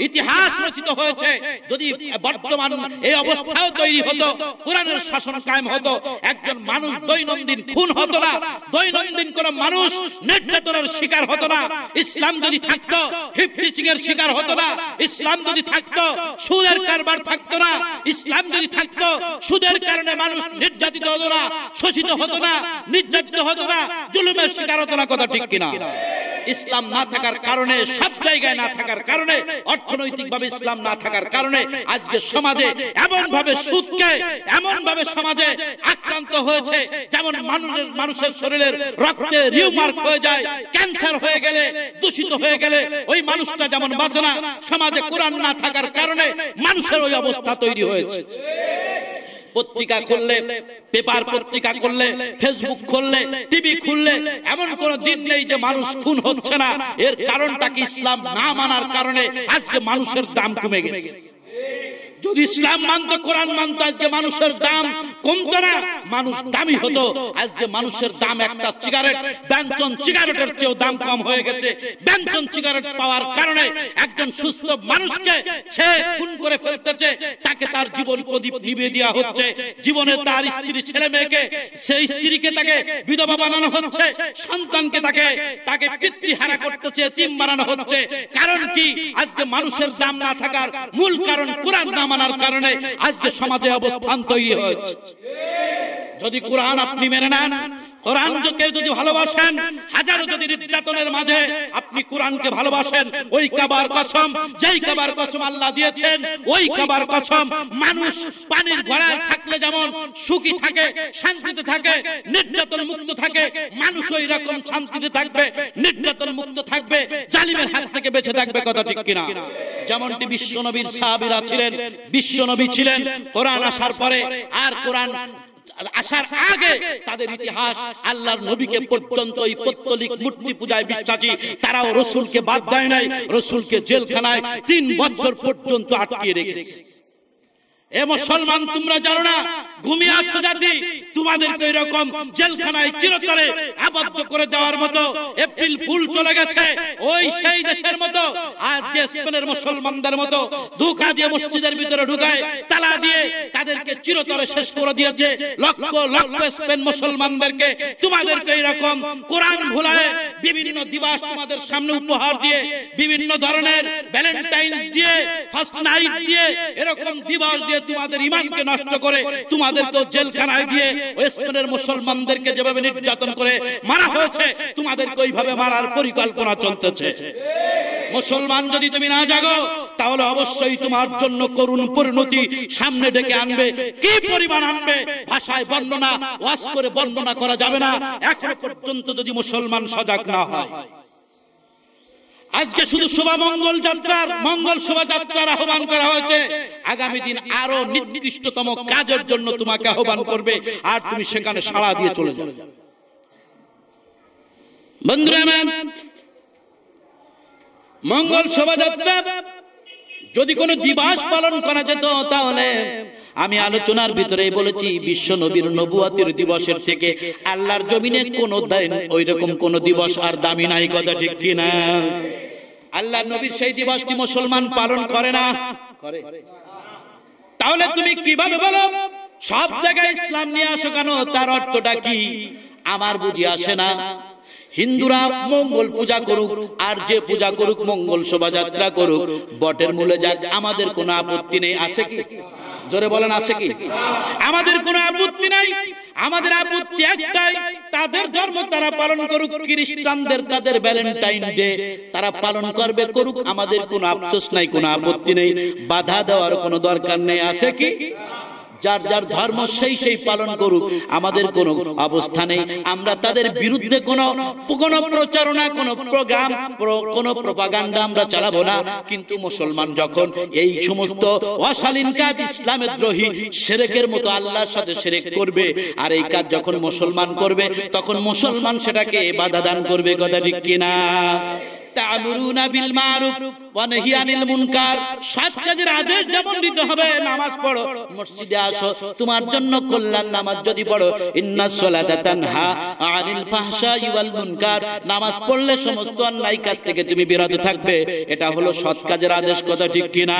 ইতিহাস রচিত হয়েছে, যদি বর্তমান এই অবস্থাও তৈরি হতো, কোরআনের শাসন কায়েম হতো, একজন মানুষ দৈনন্দিন খুন হতো না, দৈনন্দিন কোন মানুষ নির্যাতনের শিকার হতো না, ইসলাম যদি থাকতো হিপটিচিং এর শিকার হতো না, ইসলাম যদি থাকতো সুদের কারবার থাকতো না, ইসলাম যদি থাকতো সুদের কারণে মানুষ নির্যাতিত হতো না, শোষিত হতো না, নির্যাতিত হতো না, জুলুমের শিকার হতো না। কথা ঠিক কিনা? ইসলাম না থাকার কারণে, সব জায়গায় না থাকার কারণে, অর্থনৈতিকভাবে ইসলাম না থাকার কারণে আজকে সমাজে এমন ভাবে সুদকে এমন ভাবে সমাজে আক্রান্ত হয়েছে, যেমন মানুষের শরীরের রক্তে রিউমার্ক হয়ে যায়, ক্যান্সার হয়ে গেলে, দূষিত হয়ে গেলে ওই মানুষটা যেমন বাঁচে না, সমাজে কোরআন না থাকার কারণে মানুষের ওই অবস্থা তৈরি হয়েছে। পত্রিকা খুললে, পেপার পত্রিকা খুললে, ফেসবুক খুললে, টিভি খুললে এমন কোন দিন নেই যে মানুষ খুন হচ্ছে না। এর কারণটা কি? ইসলাম না মানার কারণে আজকে মানুষের দাম কমে গেছে। যদি ইসলাম মানত, কোরআন মানত, আজকে মানুষের দাম কমতো না, মানুষ দামি হতো। আজকে মানুষের দাম একটা সিগারেট, বেনসন সিগারেটের চেয়েও দাম কম হয়ে গেছে। বেনসন সিগারেট পাওয়ার কারণে একজন সুস্থ মানুষকে সে খুন করে ফেলতেছে, তাকে তার জীবন প্রদীপ নিভিয়ে দেওয়া হচ্ছে, জীবনে তার স্ত্রী, ছেলে মেয়েকে, সেই স্ত্রীকে তাকে বিধবা বানানো হচ্ছে, সন্তানকে তাকে পিতৃহারা করতেছে, এতিম বানানো হচ্ছে। কারণ কি? আজকে মানুষের দাম না থাকার মূল কারণ কোরআন না মানার কারণে আজকে সমাজে অবস্থান তৈরি হয়েছে। যদি কোরআন আপনি মেনে নেন, কোরআনকে যদি ভালোবাসেন, হাজারো যদি নির্যাতনের মাঝে আপনি কোরআনকে ভালোবাসেন, ওই কাবার কসম, যেই কাবার কসম আল্লাহ দিয়েছেন, ওই কাবার কসম, মানুষ পানির ঘোড়ায় থাকলে যেমন সুখী থাকে, শান্তিতে থাকে, নির্যাতন মুক্ত থাকে, মানুষ ওই রকম শান্তিতে থাকবে, নির্যাতন মুক্ত থাকবে, জালিমের হাত থেকে বেঁচে থাকবে। কথা ঠিক কিনা? যেমনটি বিশ্বনবীর সাহাবীরা ছিলেন, বিশ্বনবী ছিলেন কোরআন আসার পরে, আর কোরআন আসার আগে তাদের ইতিহাস আল্লাহর নবীকে পর্যন্ত এই পৌত্তলিক মূর্তি পূজায় বিশ্বাসী, তারাও রাসূলকে বাদ দেয় নাই, রাসূলকে জেলখানায় 3 বছর পর্যন্ত আটকিয়ে রেখেছে। এ মুসলমান, তোমরা জানো না ঘুমিয়ে আছো জাতি, তোমাদেরকে এরকম জেলখানায় চিরতরে আবদ্ধ করে দেওয়ার মতো এপ্রিল ফুল চলে গেছে। ওই সেই দেশের মতো আজকে স্পেনের মুসলমানদের মতো ধোঁকা দিয়ে মসজিদের ভিতরে ঢুকায়, তালা দিয়ে তাদেরকে চিরতরে শেষ করে দিয়েছে। লক্ষ লক্ষ স্পেন মুসলমানদেরকে তোমাদেরকে এরকম কোরআন ভুলায় বিভিন্ন দিবস তোমাদের সামনে উপহার দিয়ে, বিভিন্ন ধরনের ভ্যালেন্টাইন্স দিয়ে, ফার্স্ট নাইট দিয়ে, এরকম দিবস দিয়ে তোমাদের ঈমানকে নষ্ট করে তোমাদেরকে জেলখানায় দিয়ে স্পেনের মুসলমানদেরকে যেভাবে নির্যাতন করে মারা হয়েছে, তোমাদেরকে ওইভাবে মারার পরিকল্পনা চলতেছে। মুসলমান, যদি তুমি না জাগো তাহলে অবশ্যই তোমার জন্য করুণ পরিণতি সামনে ডেকে আনবে। কি পরিমাণ আনবে ভাষায় বর্ণনা, ওয়াজ করে বর্ণনা করা যাবে না, এখনো পর্যন্ত যদি মুসলমান সজাগ না হয়। আজকে শুধু মঙ্গল শোভাযাত্রার আহ্বান করা হয়েছে, আগামী দিন আরো নিকৃষ্টতম কাজের জন্য তোমাকে আহ্বান করবে, আর তুমি সেখানে সাড়া দিয়ে চলে যাবে। বন্ধুরা আমার, মঙ্গল শোভাযাত্রা যদি কোনো দিবস পালন করা যেত, তাহলে আমি আলোচনার ভিতরে বলেছি বিশ্ব নবীর নবুয়তের দিবসের থেকে আল্লাহর জমিনে কোনো দিন ওইরকম কোন দিবস আর দামি নাই। কথা ঠিক কিনা? আল্লাহ নবীর সেই দিবসটি মুসলমান পালন করে না, করে? তাহলে তুমি কিভাবে বলো সব জায়গায় ইসলাম নিয়ে আসো কেন? তার অর্থটা কি আমার বুঝি আসে না। হিন্দুরা মঙ্গল পূজা করুক, আর যে পূজা করুক, মঙ্গল শোভাযাত্রা করুক, বটের মূলে যাক, আমাদের কোনো আপত্তি নেই। আছে কি? জোরে বলেন, আছে কি? আমাদের কোনো আপত্তি নাই। আমাদের আপত্তি একটাই, তাদের ধর্ম তারা পালন করুক। খ্রিস্টানদের তাদের ভ্যালেন্টাইন ডে তারা পালন করবে, করুক, আমাদের কোনো আফসোস নাই, কোনো আপত্তি নেই, বাধা দেওয়ার কোনো দরকার নেই। আছে কি? যার যার ধর্ম সেই সেই পালন করুক, আমাদের কোনো অবস্থা নেই। আমরা তাদের বিরুদ্ধে কোনো প্রচারণা, কোনো প্রোগ্রাম, কোনো প্রপাগান্ডা আমরা চালাবো না। কিন্তু মুসলমান যখন এই সমস্ত অশালীন কাজ, ইসলামের দ্রোহী শিরকের মতো আল্লাহর সাথে শিরক করবে, আর এই কাজ যখন মুসলমান করবে, তখন মুসলমান সেটাকে বাধা দান করবে। কথা ঠিক কিনা? তা'মুরুনা বিল মারুফ ওয়া নাহিয়ানিল মুনকার, সৎ কাজের আদেশ যেমন দিতে হবে, নামাজ পড়ো, মসজিদে আসো, তোমার জন্য কল্যাণ। নামাজ যদি পড়ো, ইন্নাস সালাতা তানহা আনিল ফাহশাই ওয়াল মুনকার, নামাজ পড়লে সমস্ত অন্যায় কাজ থেকে তুমি বিরত থাকবে। এটা হলো সৎ কাজের আদেশ। কথা ঠিক কিনা?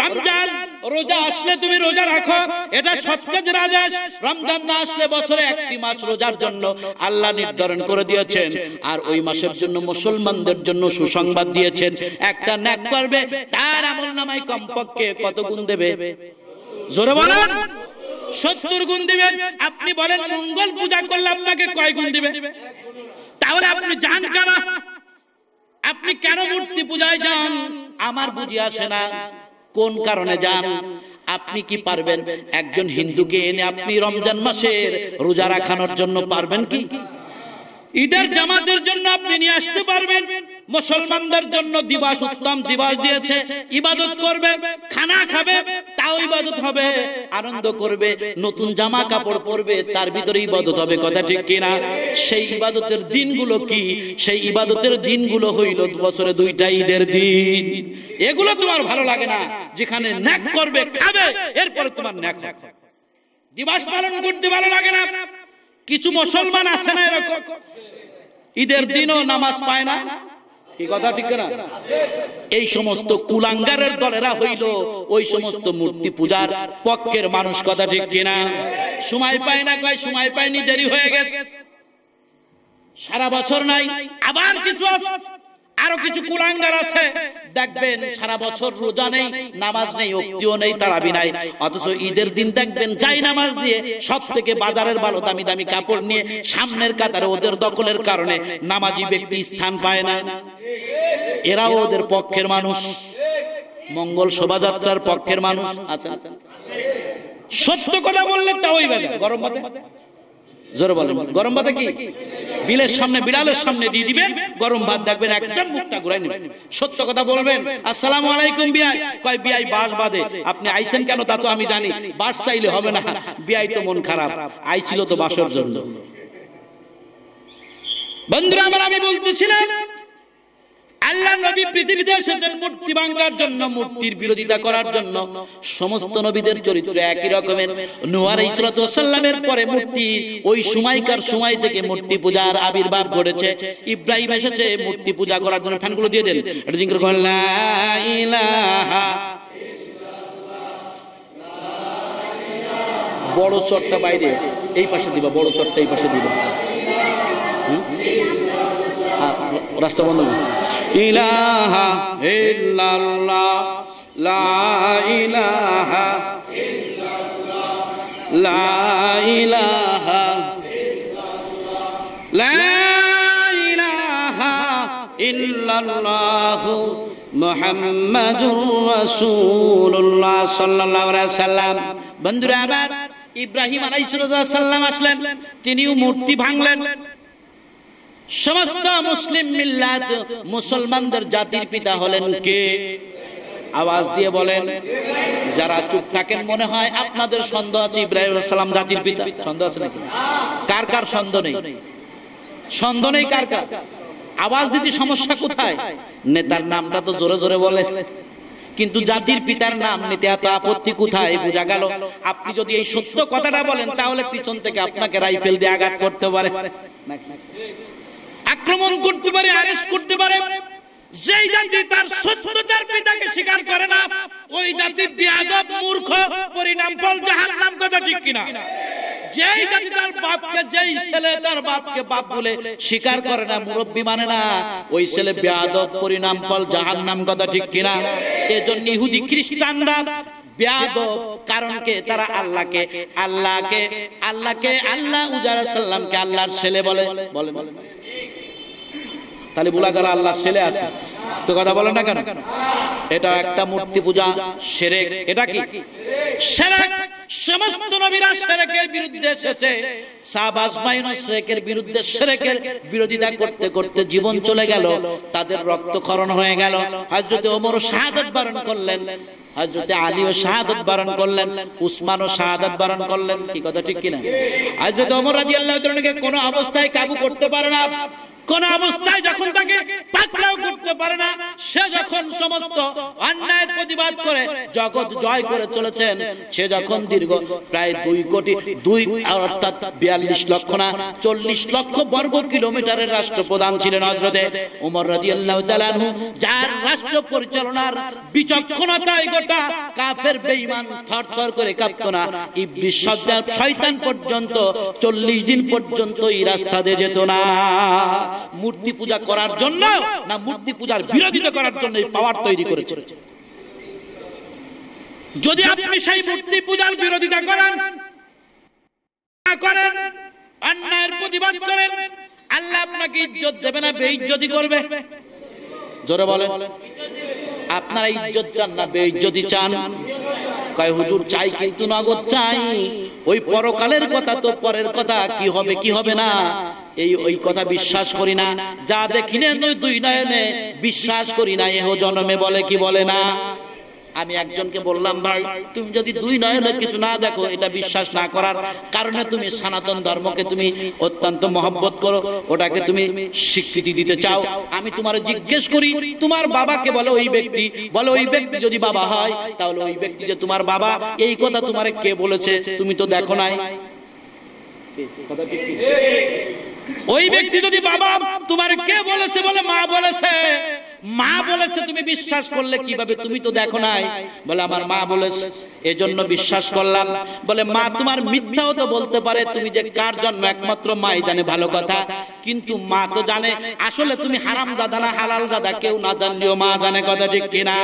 রমজান রোজা আসলে তুমি রোজা রাখো, এটা সৎ কাজের আদেশ। রমজান না আসলে বছরে একটি মাস রোজার জন্য আল্লাহ নির্ধারণ করে দিয়েছেন, আর ওই মাসের জন্য মুসলমানদের জন্য সুসংবাদ দিয়েছেন। একটা নেক করবে, তার আমলনামায় কমপক্ষে কত গুণ দেবে? জোরে বলেন। 70 গুণ দিবেন। আপনি বলেন মঙ্গল পূজা করলে আপনাকে কয় গুণ দিবে? তাহলে আপনি যান কেন? আপনি কেন মূর্তি পূজায় যান? আমার বুঝি আসে না কোন কারণে যান। আপনি কি পারবেন একজন হিন্দুকে এনে আপনি রমজান মাসের রোজা রাখানোর জন্য পারবেন কি? ঈদের জামাতের জন্য আপনি নিয়ে আসতে পারবেন? মুসলমানদের জন্য দিবস, উত্তম দিবস দিয়েছে, ইবাদত করবে, খানা খাবে, তাও ইবাদত হবে, আনন্দ করবে, নতুন জামা কাপড় পরবে, তার ভিতরে ইবাদত হবে। কথা ঠিক কিনা? সেই ইবাদতের দিনগুলো কি? সেই ইবাদতের দিনগুলো হইল বছরে 2টা ঈদের দিন। এগুলো তোমার ভালো লাগে না? যেখানে নেক করবে, খাবে, এরপরে তোমার নেক হবে। দিবস পালন করতে ভালো লাগে না? কিছু মুসলমান আছে না এরকম, ঈদের দিনও নামাজ পায় না। কি কথা ঠিক না? এই সমস্ত কুলাঙ্গারের দলেরা হইল ওই সমস্ত মূর্তি পূজার পক্ষের মানুষ। কথা ঠিক কিনা? সময় পায় না, কয় সময় পায়নি, দেরি হয়ে গেছে, সারা বছর নাই। আবার কিছু আছে, আরো কিছু কুলাঙ্গার আছে, দেখবেন সারা বছর রোজা নেই, নামাজ নেই, উক্তিও নেই, তারাবি নাই, অথচ ঈদের দিন দেখবেন যাই নামাজ দিয়ে সব থেকে বাজারের ভালো দামি দামি কাপড় নিয়ে সামনের কাতারে ওদের দখলের কারণে নামাজি ব্যক্তি স্থান পায় না। এরাও ওদের পক্ষের মানুষ, মঙ্গল শোভাযাত্রার পক্ষের মানুষ আছে। সত্য কথা বললে তাওই বেজা। গরম ভাতে জোরে বলেন, গরম ভাতে কি বিলের সামনে বিড়ালের সামনে দিয়ে দিবেন গরম ভাত, দেখবেন একদম মুখটা ঘুরাই নেবেন। সত্য কথা বলবেন, আসসালামু আলাইকুম বিয়াই, কয় বিয়াই বাস বাদে, আপনি আইছেন কেন তা তো আমি জানি, বাস চাইলে হবে না, বিয়াই তো মন খারাপ, আইছিল তো বাসর জন্য। বন্ধুরা আমার, আমি বলতেছিলাম আল্লাহ নবী পৃথিবীতে এসেছেন মূর্তি ভাঙার জন্য, মূর্তির বিরোধিতা করার জন্য। সমস্ত নবীদের চরিত্র একই রকমের। নূহ আলাইহিস সালাতু ওয়াস সালামের পরে মূর্তি, ওই সময়কার সময় থেকে মূর্তি পূজার আবির্ভাব ঘটেছে। ইব্রাহিম এসেছে মূর্তি পূজা করার জন্য। ফ্যানগুলো দিয়ে দেন, এটা জিকির করেন, লা ইলাহা। বড় চটটা বাইরে এই পাশে দিবা, বড় চটটা এই পাশে দিবা, রাস্তা বন্ধ। ইলাহা ইল্লাল্লাহ, লা ইলাহা ইল্লাল্লাহ, লা ইলাহা ইল্লাল্লাহ, লা ইলাহা ইল্লাল্লাহ মুহাম্মাদুর রাসূলুল্লাহ সাল্লাল্লাহু আলাইহি ওয়াসাল্লাম। বন্ধুরা আবার ইব্রাহিম আলাইহিস সালাম আসলেন, তিনিও মূর্তি ভাঙলেন। সমস্ত মুসলিম মিল্লাত, মুসলমানদের জাতির পিতা হলেন কে? আওয়াজ দিয়ে বলেন। যারা চুপ থাকেন মনে হয় আপনাদের সন্দেহ আছে ইব্রাহিম আলাইহিস সালাম জাতির পিতা। সন্দেহ আছে নাকি? কার কার সন্দেহ নেই? সন্দেহ নেই কার কার? আওয়াজ দিতে সমস্যা কোথায়? নেতার নামটা তো জোরে জোরে বলে, কিন্তু জাতির পিতার নাম নিতে এত আপত্তি কোথায়? বোঝা গেল আপনি যদি এই সত্য কথাটা বলেন তাহলে পিছন থেকে আপনাকে রাইফেল দিয়ে আঘাত করতে পারে, আক্রমণ করতে পারে, আরেস্ট করতে পারে। যেই জাতি তার সত্যতার পিতাকে স্বীকার করে না, ওই জাতি বেয়াদব, মূর্খ, পরিণাম ফল জাহান্নাম। কথা ঠিক কিনা? যেই জাতি তার বাপকে, যেই ছেলে তার বাপকে বাপ বলে স্বীকার করে না, মুরব্বী মানে না, ওই ছেলে বেয়াদব, পরিণাম ফল জাহান্নাম। কথা ঠিক কিনা? এজন্য ইহুদি খ্রিস্টানরা বেয়াদব, কারণ কে? তারা আল্লাহকে আল্লাহ উজার সাল্লামকে আল্লাহর ছেলে বলে। বলে তাহলে বলা গেল আল্লাহর ছেলে আছে, তো কথা বলেন না কেন? এটা একটা মূর্তি পূজা, শিরক। এটা কি শিরক? সমস্ত নবীরা শিরকের বিরুদ্ধে এসেছে। সাহাবা আজমাইনও শিরকের বিরুদ্ধে, শিরকের বিরোধিতা করতে করতে জীবন চলে গেল, তাদের রক্তক্ষরণ হয়ে গেল। হযরত ওমর শাহাদাত বরণ করলেন, হযরত আলীও শাহাদাত বরণ করলেন, উসমানও শাহাদাত বরণ করলেন। কি কথা ঠিক কিনা? হযরত ওমর রাদিয়াল্লাহু তাআলা কে কোনো অবস্থায় কাবু করতে পারে না, কোন অবস্থায় যখন তাকে পাকড়াও করতে পারে না, সে যখন সমস্ত অন্যায়ের প্রতিবাদ করে জগৎ জয় করে চলেছেন, সে যখন দীর্ঘ প্রায় 2 কোটি 2 অর্থাৎ 42 লক্ষ না 40 লক্ষ বর্গ কিলোমিটারের রাষ্ট্রপ্রধান ছিলেন হযরতে ওমর রাদিয়াল্লাহু তাআলা আনহু, যার রাষ্ট্র পরিচালনার বিচক্ষণতায় গোটা কাফের বেঈমান থরথর করে কাঁপতো না। ইবলিস শয়তান পর্যন্ত 40 দিন পর্যন্ত এই রাস্তা দিয়ে যেত না। মূর্তি পূজা করার জন্য না, মূর্তি পূজার বিরোধিতা করার জন্য এই পাওয়ার তৈরি করেছে। যদি আপনি সেই মূর্তি পূজার বিরোধিতা করেন, অন্যায়ের প্রতিবাদ করেন, আল্লাহ আপনাকে ইজ্জত দেবে না, বেইজ্জতি করবে। জোরে বলেন। আপনারা ইজ্জত চান না বেইজ্জতি চান? কয় হুজুর চাই, কিন্তু নগদ চাই। ওই পরকালের কথা তো পরের কথা, কি হবে কি হবে না ওই কথা বিশ্বাস করি না। যা দেখি না 2 নয়নে বিশ্বাস করি না, এহ জন্মে বলে কি বলে না। আমি একজনকে বললাম, ভাই তুমি যদি 2 নয়নে কিছু না দেখো, এটা বিশ্বাস না করার কারণে তুমি সনাতন ধর্মকে তুমি অত্যন্ত মহব্বত করো, ওটাকে তুমি স্বীকৃতি দিতে চাও। আমি তোমার জিজ্ঞেস করি, তোমার বাবাকে বলো ওই ব্যক্তি, বলো ওই ব্যক্তি যদি বাবা হয়, তাহলে ওই ব্যক্তি যে তোমার বাবা, এই কথা তোমারে কে বলেছে? তুমি তো দেখো নাই। ওই ব্যক্তি যদি বাবা, তোমার কে বলেছে? বলে মা বলেছে। মা বলেছে তুমি বিশ্বাস করলে কিভাবে, তুমি তো দেখো নাই? বলে আমার মা বলেছে এজন্য বিশ্বাস করলাম। বলে মা তোমার মিথ্যাও তো বলতে পারে, তুমি যে কার জন্ম একমাত্র মাই জানে ভালো কথা, কিন্তু মা তো জানে আসলে তুমি হারাম দাদা না হালাল দাদা, কেউ না জানলেও মা জানে, কথা ঠিক কিনা?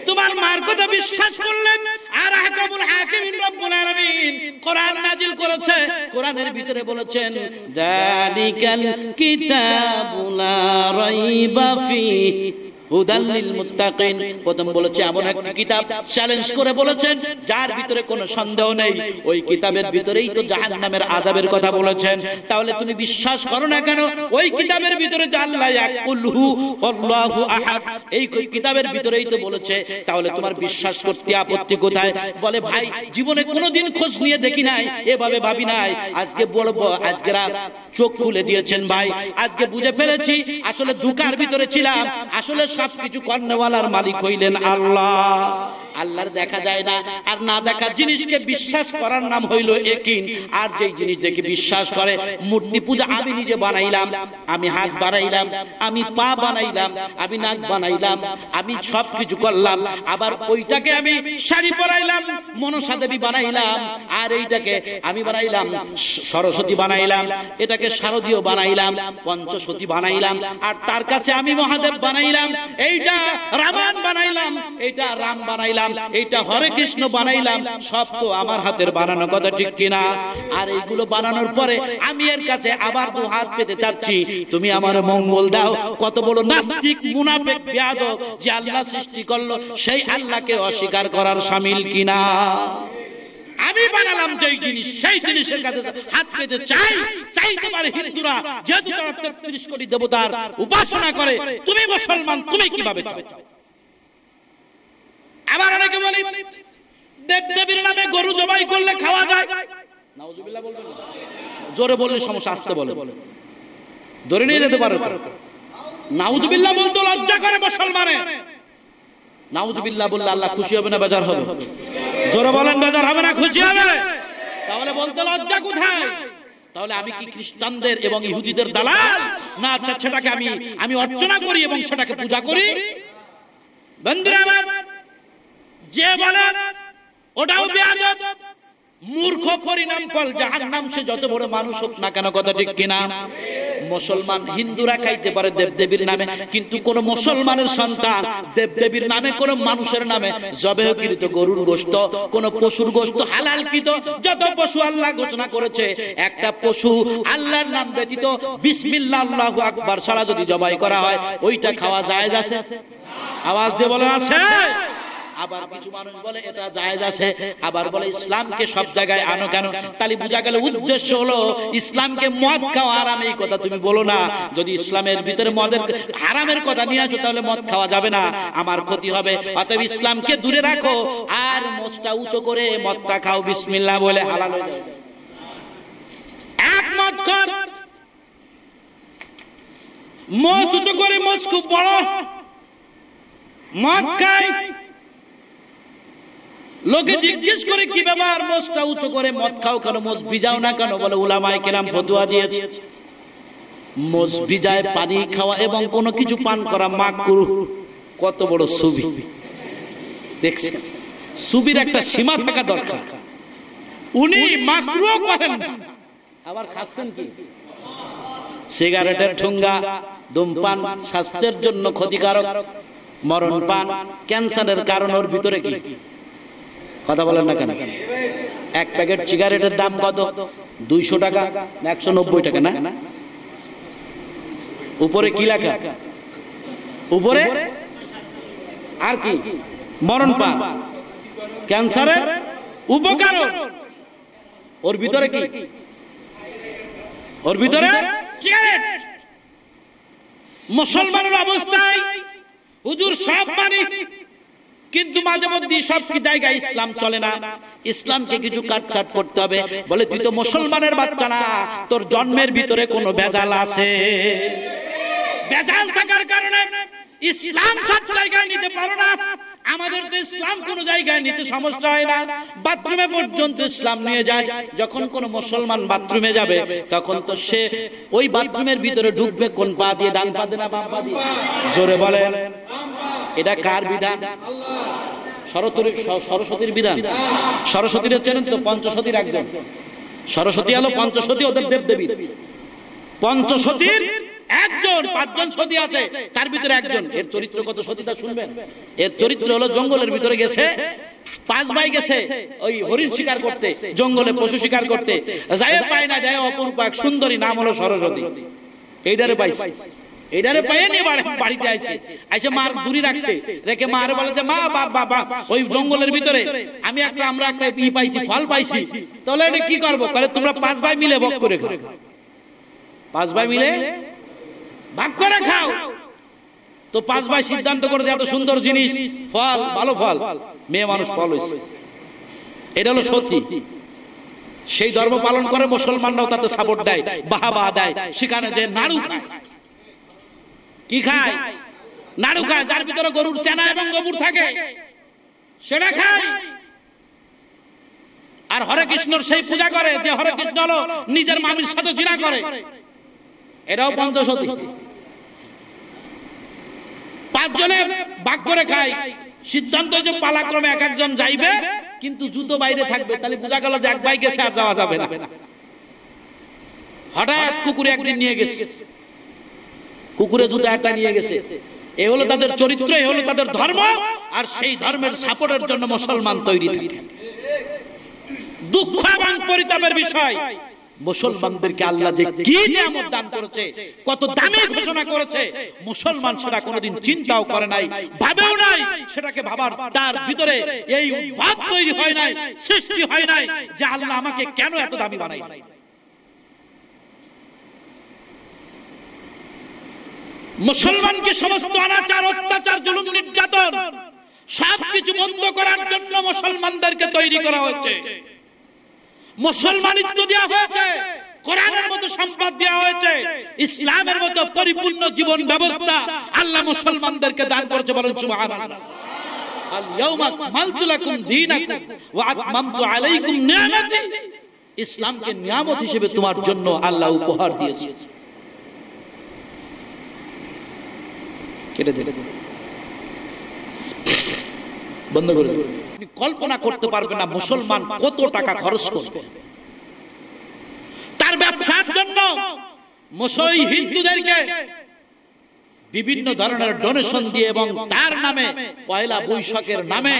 তোমার মার কথা বিশ্বাস করলেন। আর আহকামুল হাকিমিন রব্বুল আলামিন কোরআন নাজিল করেছে, কোরআনের ভিতরে বলেছেন যালিকাল কিতাবু লা রাইবা ফিহি হুদাল লিল মুত্তাকিন। প্রথম বলেছে এমন একটা কিতাব, চ্যালেঞ্জ করে বলেছেন যার ভিতরে কোনো সন্দেহ নেই। ওই কিতাবের ভিতরেই তো জাহান্নামের আযাবের কথা বলেছেন। তাহলে তুমি বিশ্বাস করো না কেন? ওই কিতাবের ভিতরে যে আল্লাহ ইয়াকুলহু আল্লাহু আহাদ, এই কিতাবের ভিতরেই তো বলেছে, তাহলে তোমার বিশ্বাস করতে আপত্তি কোথায়? বলে ভাই জীবনে কোনোদিন খোঁজ নিয়ে দেখি নাই, এভাবে ভাবি নাই, আজকে বলবো, আজকে চোখ খুলে দিয়েছেন ভাই, আজকে বুঝে ফেলেছি আসলে ধোঁকার ভিতরে ছিলাম, আসলে সবকিছু কর্ণওয়ালার মালিক হইলেন আল্লাহ। আল্লাহর দেখা যায় না, আর না দেখা জিনিসকে বিশ্বাস করার নাম হইল ইয়াকিন। আর যেই জিনিস দেখে বিশ্বাস করে, মূর্তি পূজা আমি নিজে বানাইলাম, আমি হাত বানাইলাম, আমি পা বানাইলাম, আমি নাক বানাইলাম, আমি সবকিছু করলাম, আবার ওইটাকে আমি শাড়ি পরাইলাম, মনসা দেবী বানাইলাম, আর এইটাকে আমি বানাইলাম সরস্বতী বানাইলাম, এটাকে শারদীয় বানাইলাম, পঞ্চসতী বানাইলাম, আর তার কাছে আমি মহাদেব বানাইলাম, এইটা রামান বানাইলাম, এইটা রাম বানাইলাম, এইটা হরে কৃষ্ণ বানাইলাম, সব তো আমার হাতের বানানো, কথা ঠিক কিনা? আর এইগুলো বানানোর পরে আমি এর কাছে আবার দু হাত পেতে চাচ্ছি, তুমি আমার মঙ্গল দাও। কত বড় নাস্তিক মুনাফিক বেয়াদব যে আল্লাহ সৃষ্টি করলো সেই আল্লাহকে অস্বীকার করার শামিল কিনা? আমি বানালাম যেই জিনিস, সেই জিনিসের কাছে হাত পেতে চাইতে পারে হিন্দুরা, যেহেতু তারা ৩৩ কোটি দেবতার উপাসনা করে, তুমি মুসলমান, তুমি কিভাবে চাও? আবার অনেকে বলে দেবদেবীর নামে গরু জবাই করলে খাওয়া যায়, নাউজুবিল্লাহ বলবেন না, জোরে বললে সমস্যা, আসতে বলে, ধরে নিয়ে যেতে পারে। নাউজুবিল্লাহ বলতে লজ্জা করে মুসলমানের। নাউজুবিল্লাহ বললে আল্লাহ খুশি হবে না বেজার হবে? জোরে বলেন, বেজার হবে না খুশি হবে? তাহলে বলতে লজ্জা কোথায়? তাহলে আমি কি খ্রিস্টানদের এবং ইহুদিদের দালাল? না, সেটাকে আমি অর্চনা করি এবং সেটাকে পূজা করি। বন্ধুরা আমার, যে বলে ওটাও বেয়াদব, মূর্খ, পরিণাম ফল জাহান্নাম, সে যত বড় মানুষ হোক না কেন, কথা ঠিক কিনা? মুসলমান হিন্দুরা খাইতে পারে দেবদেবীর নামে, কিন্তু কোন মুসলমানের সন্তান দেবদেবীর নামে, কোন মানুষের নামে জবেহকৃত গরুর গোশত, কোন পশুর গোশত হালালকৃত যত পশু আল্লাহ ঘোষণা করেছে, একটা পশু আল্লাহর নাম ব্যতীত বিসমিল্লাহ আল্লাহু আকবার ছাড়া যদি জবাই করা হয়, ওইটা খাওয়া জায়েজ আছে? আওয়াজ দিয়ে বলেন আছে? আবার কিছু মানুষ বলে এটা জায়েজ আছে, আবার বলে ইসলামকে সব জায়গায় আনো কেন? তাহলে বোঝা গেল উদ্দেশ্য হলো ইসলামকে মদ খাওয়া হারাম, এই কথা তুমি বলো না। যদি ইসলামের ভিতরে মদের হারামের কথা নিয়ে আসো, তাহলে মদ খাওয়া যাবে না, আমার ক্ষতি হবে। অতএব ইসলামকে দূরে রাখো, আর মোচটা উঁচু করে মদটা খাও বিসমিল্লাহ বলে, হালাল হয়ে যাবে। এক মদ কর, মোচ উঁচু করে, মোচ খুব বড়, মদ খায়, লোকে জিজ্ঞেস করে কি ব্যাপার, মোচটা উঁচু করে মদ খাও কেন, মোচ ভিজাও না কেন? বলে উলামায়ে কেরাম ফতোয়া দিয়েছে মোচ ভিজায় পানি খাওয়া এবং কোনো কিছু পান করা মাকরুহ। কত বড় সুবি দেখছেন? সুবির একটা সীমা থাকা দরকার। উনি মাকরুহ করেন না, আবার খাচ্ছেন কি? সিগারেটের ঠুঙ্গা, ধূমপান স্বাস্থ্যের জন্য ক্ষতিকারক, মরণ পান, ক্যান্সারের কারণ। ওর ভিতরে কি কথা বলেন না কেন? এক প্যাকেট সিগারেটের দাম কত? 200 টাকা, 190 টাকা না? উপরে কি লেখা? উপরে আর কি? মরণ পান, ক্যান্সারের উপকার। ওর ভিতরে কি? ওর ভিতরে সিগারেট। মুসলমানের অবস্থায় হুজুর সব মানি, কিন্তু মাঝে মধ্যে সব কি জায়গায় ইসলাম চলে না, ইসলামকে কিছু কাটছাট করতে হবে। বলে তুই তো মুসলমানের বাচ্চা না, তোর জন্মের ভিতরে কোনো ভেজাল আছে। ভেজাল থাকার কারণে ইসলাম সব জায়গায় নিতে পারো না। আমাদের তো ইসলাম কোন জায়গায় নিতে সমস্যা হয় না, বাথরুমে পর্যন্ত ইসলাম নিয়ে যায়। যখন কোন মুসলমান বাথরুমে যাবে তখন তো সে ওই বাথরুমের ভিতরে ঢুকবে কোন পা দিয়ে? ডান পা দিয়ে না বাম পা দিয়ে? জোরে বলেন। এটা কার বিধান? সরস্বতীর বিধান। সরস্বতীর চেনেন তো? পঞ্চসতীর একজন। সরস্বতী হলো পঞ্চসতী, ওদের দেবদেবী। পঞ্চসতীর একজন, 5 জন সতী আছে, তার ভিতরে একজন। এর চরিত্র কত সতীটা শুনবেন। এর চরিত্র হলো জঙ্গলের ভিতরে গেছে, 5 ভাই গেছে ওই হরিণ শিকার করতে, জঙ্গলে পশু শিকার করতে, যায় পায় না, যায় অপরূপ এক সুন্দরী, নাম হলো সরস্বতী। এইটারে পাইছে, এইটারে পাইয়ে নিয়ে বাড়িতে আইছে, আইসে মার দূরে রাখছে, রেখে মার বলে যে মা বাবা ওই জঙ্গলের ভিতরে আমরা একটা পাইছি, ফল পাইছি, তাহলে এটা কি করবো? বলে তোমরা 5 ভাই মিলে ভোগ করে খাও। 5 ভাই মিলে ভাগ করে খাও। তো 5 ভাই সিদ্ধান্ত করে এত সুন্দর জিনিস, ফল, ভালো ফল, মেয়ে মানুষ ফল হইছে, এটা হলো সত্যি। সেই ধর্ম পালন করে, মুসলমানরাও তাতে সাপোর্ট দেয়, বাহবা দেয়। সেখানে যে নাড়ু খায়, কি খায়? নাড়ু খায়, যার ভিতরে গরুর চেনা এবং গোবর থাকে সেটা খায়। আর হরে কৃষ্ণর সেই পূজা করে যে হরে কৃষ্ণ হলো নিজের মামির সাথে জিনা করে, এটাও পঞ্চসতী। 5 জনে ভাগ করে খায়। সিদ্ধান্ত যে পালাক্রমে এক একজন যাইবে, কিন্তু জুতো বাইরে থাকবে। তাহলে বোঝা গেল যে এক ভাই গেছে, আর যাওয়া যাবে না। হঠাৎ কুকুরে একদিন নিয়ে গেছে, কুকুরে জুতো একটা নিয়ে গেছে। এ হলো তাদের চরিত্র, এ হলো তাদের ধর্ম। আর সেই ধর্মের সাপোর্টের জন্য মুসলমান তৈরি থাকে। দুঃখ এবং পরিতাপের বিষয়, মুসলমানদেরকে আল্লাহ যে কি নিয়ামত দান করেছে, কত দামি ঘোষণা করেছে, মুসলমান সেটা কোনোদিন চিন্তাও করে নাই, ভাবেও নাই। সেটাকে ভাবার তার ভিতরে এই ভাব তৈরি হয় নাই, সৃষ্টি হয় নাই যে আল্লাহ আমাকে কেন এত দামি বানাই। মুসলমানকে সমস্ত অনাচার, অত্যাচার, জুলুম, নির্যাতন সবকিছু বন্ধ করার জন্য মুসলমানদেরকে তৈরি করা হয়েছে। মুসলমানিত্ব দেওয়া হয়েছে, কোরআনের মতো সম্পদ দেওয়া হয়েছে, ইসলামের মতো পরিপূর্ণ জীবন ব্যবস্থা আল্লাহ মুসলমানদেরকে দান করেছে। বলেন সুবহানাল্লাহ। আল ইয়াউমা আকমালতু লাকুম দীনাকুম ওয়া আতমামতু আলাইকুম নি'মাতি। ইসলামকে নিয়ামত হিসেবে তোমার জন্য আল্লাহ উপহার দিয়েছে। কেটে দিলে বন্ধ করে দিন। কল্পনা করতে পারবে না মুসলমান কত টাকা খরচ করবে তার ব্যবসার জন্য। মুসলিম হিন্দুদেরকে বিভিন্ন ধরনের ডোনেশন দিয়ে এবং তার নামে পয়লা বৈশাখের নামে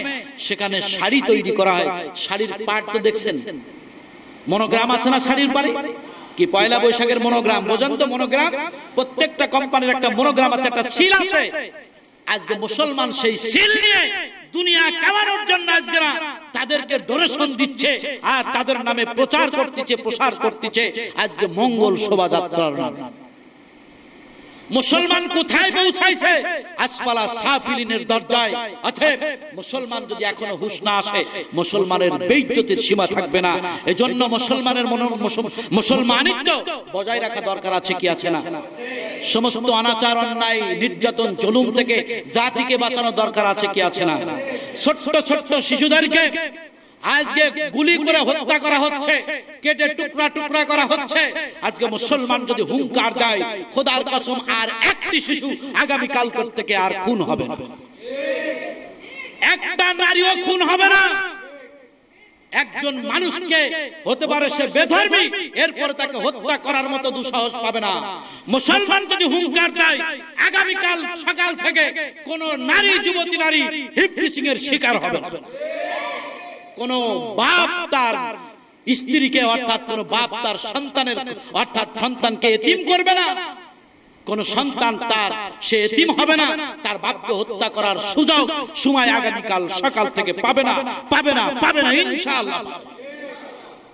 সেখানে শাড়ি তৈরি করা হয়। শাড়ির পাট তো দেখছেন, মনোগ্রাম আছে না শাড়ির পাড়ে? কি পয়লা বৈশাখের মনোগ্রাম বোঝেন তো? মনোগ্রাম, প্রত্যেকটা কোম্পানির একটা মনোগ্রাম আছে, একটা সিল আছে। আজকে মুসলমান সেই সিল নিয়ে দুনিয়া কামানোর জন্য আজকে তাদেরকে ডোনেশন দিচ্ছে আর তাদের নামে প্রচার করতেছে, প্রসার করতেছে আজকে মঙ্গল শোভাযাত্রার নামে। মুসলমান কোথায় পৌঁছাইছে? আসফালা সাফিলিনের দরজায়। অতএব মুসলমান যদি এখনো হুঁশ না আসে, মুসলমানের বেইজ্জতির সীমা থাকবে না। এজন্য মুসলমানের মুসলমানিত্ব বজায় রাখা দরকার আছে কি আছে না? সমস্ত অনাচার, অন্যায়, নির্যাতন, জুলুম থেকে জাতিকে বাঁচানো দরকার আছে কি আছে না? ছোট্ট ছোট্ট শিশুদেরকে আজকে গুলি করে হত্যা করা হচ্ছে, কেটে টুকরা টুকরা করা হচ্ছে। আজকে মুসলমান যদি হুঙ্কার দেয়, খোদার কসম আর একটি শিশু আগামী কাল থেকে আর খুন হবে না, একটা নারীও খুন হবে না। একজন মানুষকে হতে পারে সে বেধর্মী, এরপর তাকে হত্যা করার মতো দুঃসাহস পাবে না। মুসলমান যদি হুঙ্কার দেয়, আগামী কাল সকাল থেকে কোন নারী, যুবতী নারী হিপটিসিং এর শিকার হবে না। কোন বাপ তার স্ত্রীকে অর্থাৎ কোন বাপ তার সন্তানের অর্থাৎ সন্তানকে এতিম করবে না। কোন সন্তান তার সে এতিম হবে না, তার বাপকে হত্যা করার সুযোগ সময় আগামীকাল সকাল থেকে পাবে না, পাবে না, পাবে না ইনশাআল্লাহ।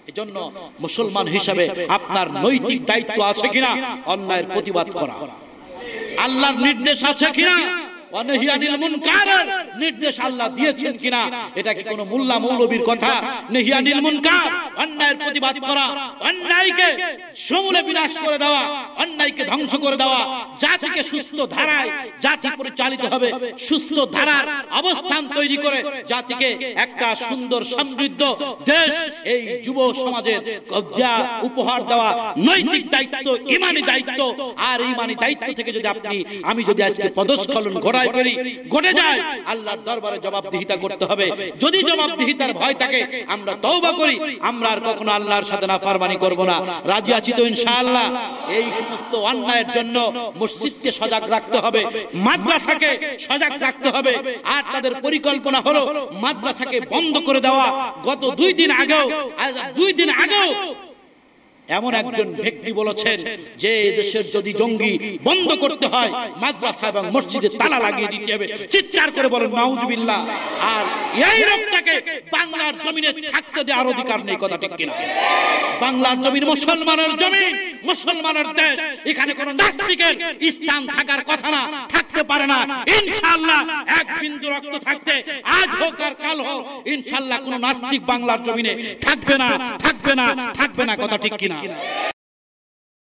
এজন্য মুসলমান হিসেবে আপনার নৈতিক দায়িত্ব আছে কিনা অন্যায়ের প্রতিবাদ করা, আল্লাহর নির্দেশ আছে কিনা ওয়া নাহি আনিল মুনকারের নির্দেশ আল্লাহ দিয়েছেন কিনা? এটা কি কোনো মোল্লা মৌলবীর কথা? নাহি আনিল মুনকার, অন্যায়ের প্রতিবাদ করা, অন্যায়কে সমূলে বিনাশ করে দেওয়া, অন্যায়কে ধ্বংস করে দেওয়া, জাতিকে সুস্থ ধারায় জাতি পরিচালিত হবে, সুস্থ ধারার অবস্থান তৈরি করে জাতিকে একটা সুন্দর সমৃদ্ধ দেশ এই যুব সমাজের উপহার দেওয়া নৈতিক দায়িত্ব, ঈমানি দায়িত্ব। আর ঈমানি দায়িত্ব থেকে যদি আমি যদি আজকে পদস্খলন ঘটে যায়, আল্লাহর দরবারে জবাবদিহিতা করতে হবে। যদি জবাবদিহিতার ভয় থাকে, আমরা তওবা করি, আমরা আর কখনো আল্লাহর সাথে নাফরমানি করব না। রাজি আছি তো ইনশাআল্লাহ? এই সমস্ত অন্যায়ের জন্য মসজিদকে সজাগ রাখতে হবে, মাদ্রাসাকে সজাগ রাখতে হবে। আর তাদের পরিকল্পনা হলো মাদ্রাসাকে বন্ধ করে দেওয়া। গত 2 দিন আগেও এমন একজন ব্যক্তি বলেছেন যে দেশের যদি জঙ্গি বন্ধ করতে হয়, মাদ্রাসা এবং মসজিদে তালা লাগিয়ে দিতে হবে। চিৎকার করে বলেন নাউজুবিল্লাহ। আর এই লোকটাকে বাংলার জমিনে থাকতে দেওয়ার অধিকার নেই। কথা ঠিক কিনা? বাংলার জমিন মুসলমানের জমিন, মুসলমানের দেশ। এখানে কোন নাস্তিকের স্থান থাকার কথা না, থাকতে পারে না। ইনশাআল্লাহ এক বিন্দু রক্ত থাকতে, আজ হোক আর কাল হোক, ইনশাআল্লাহ কোন নাস্তিক বাংলার জমিনে থাকবে না। কথা ঠিক কিনা?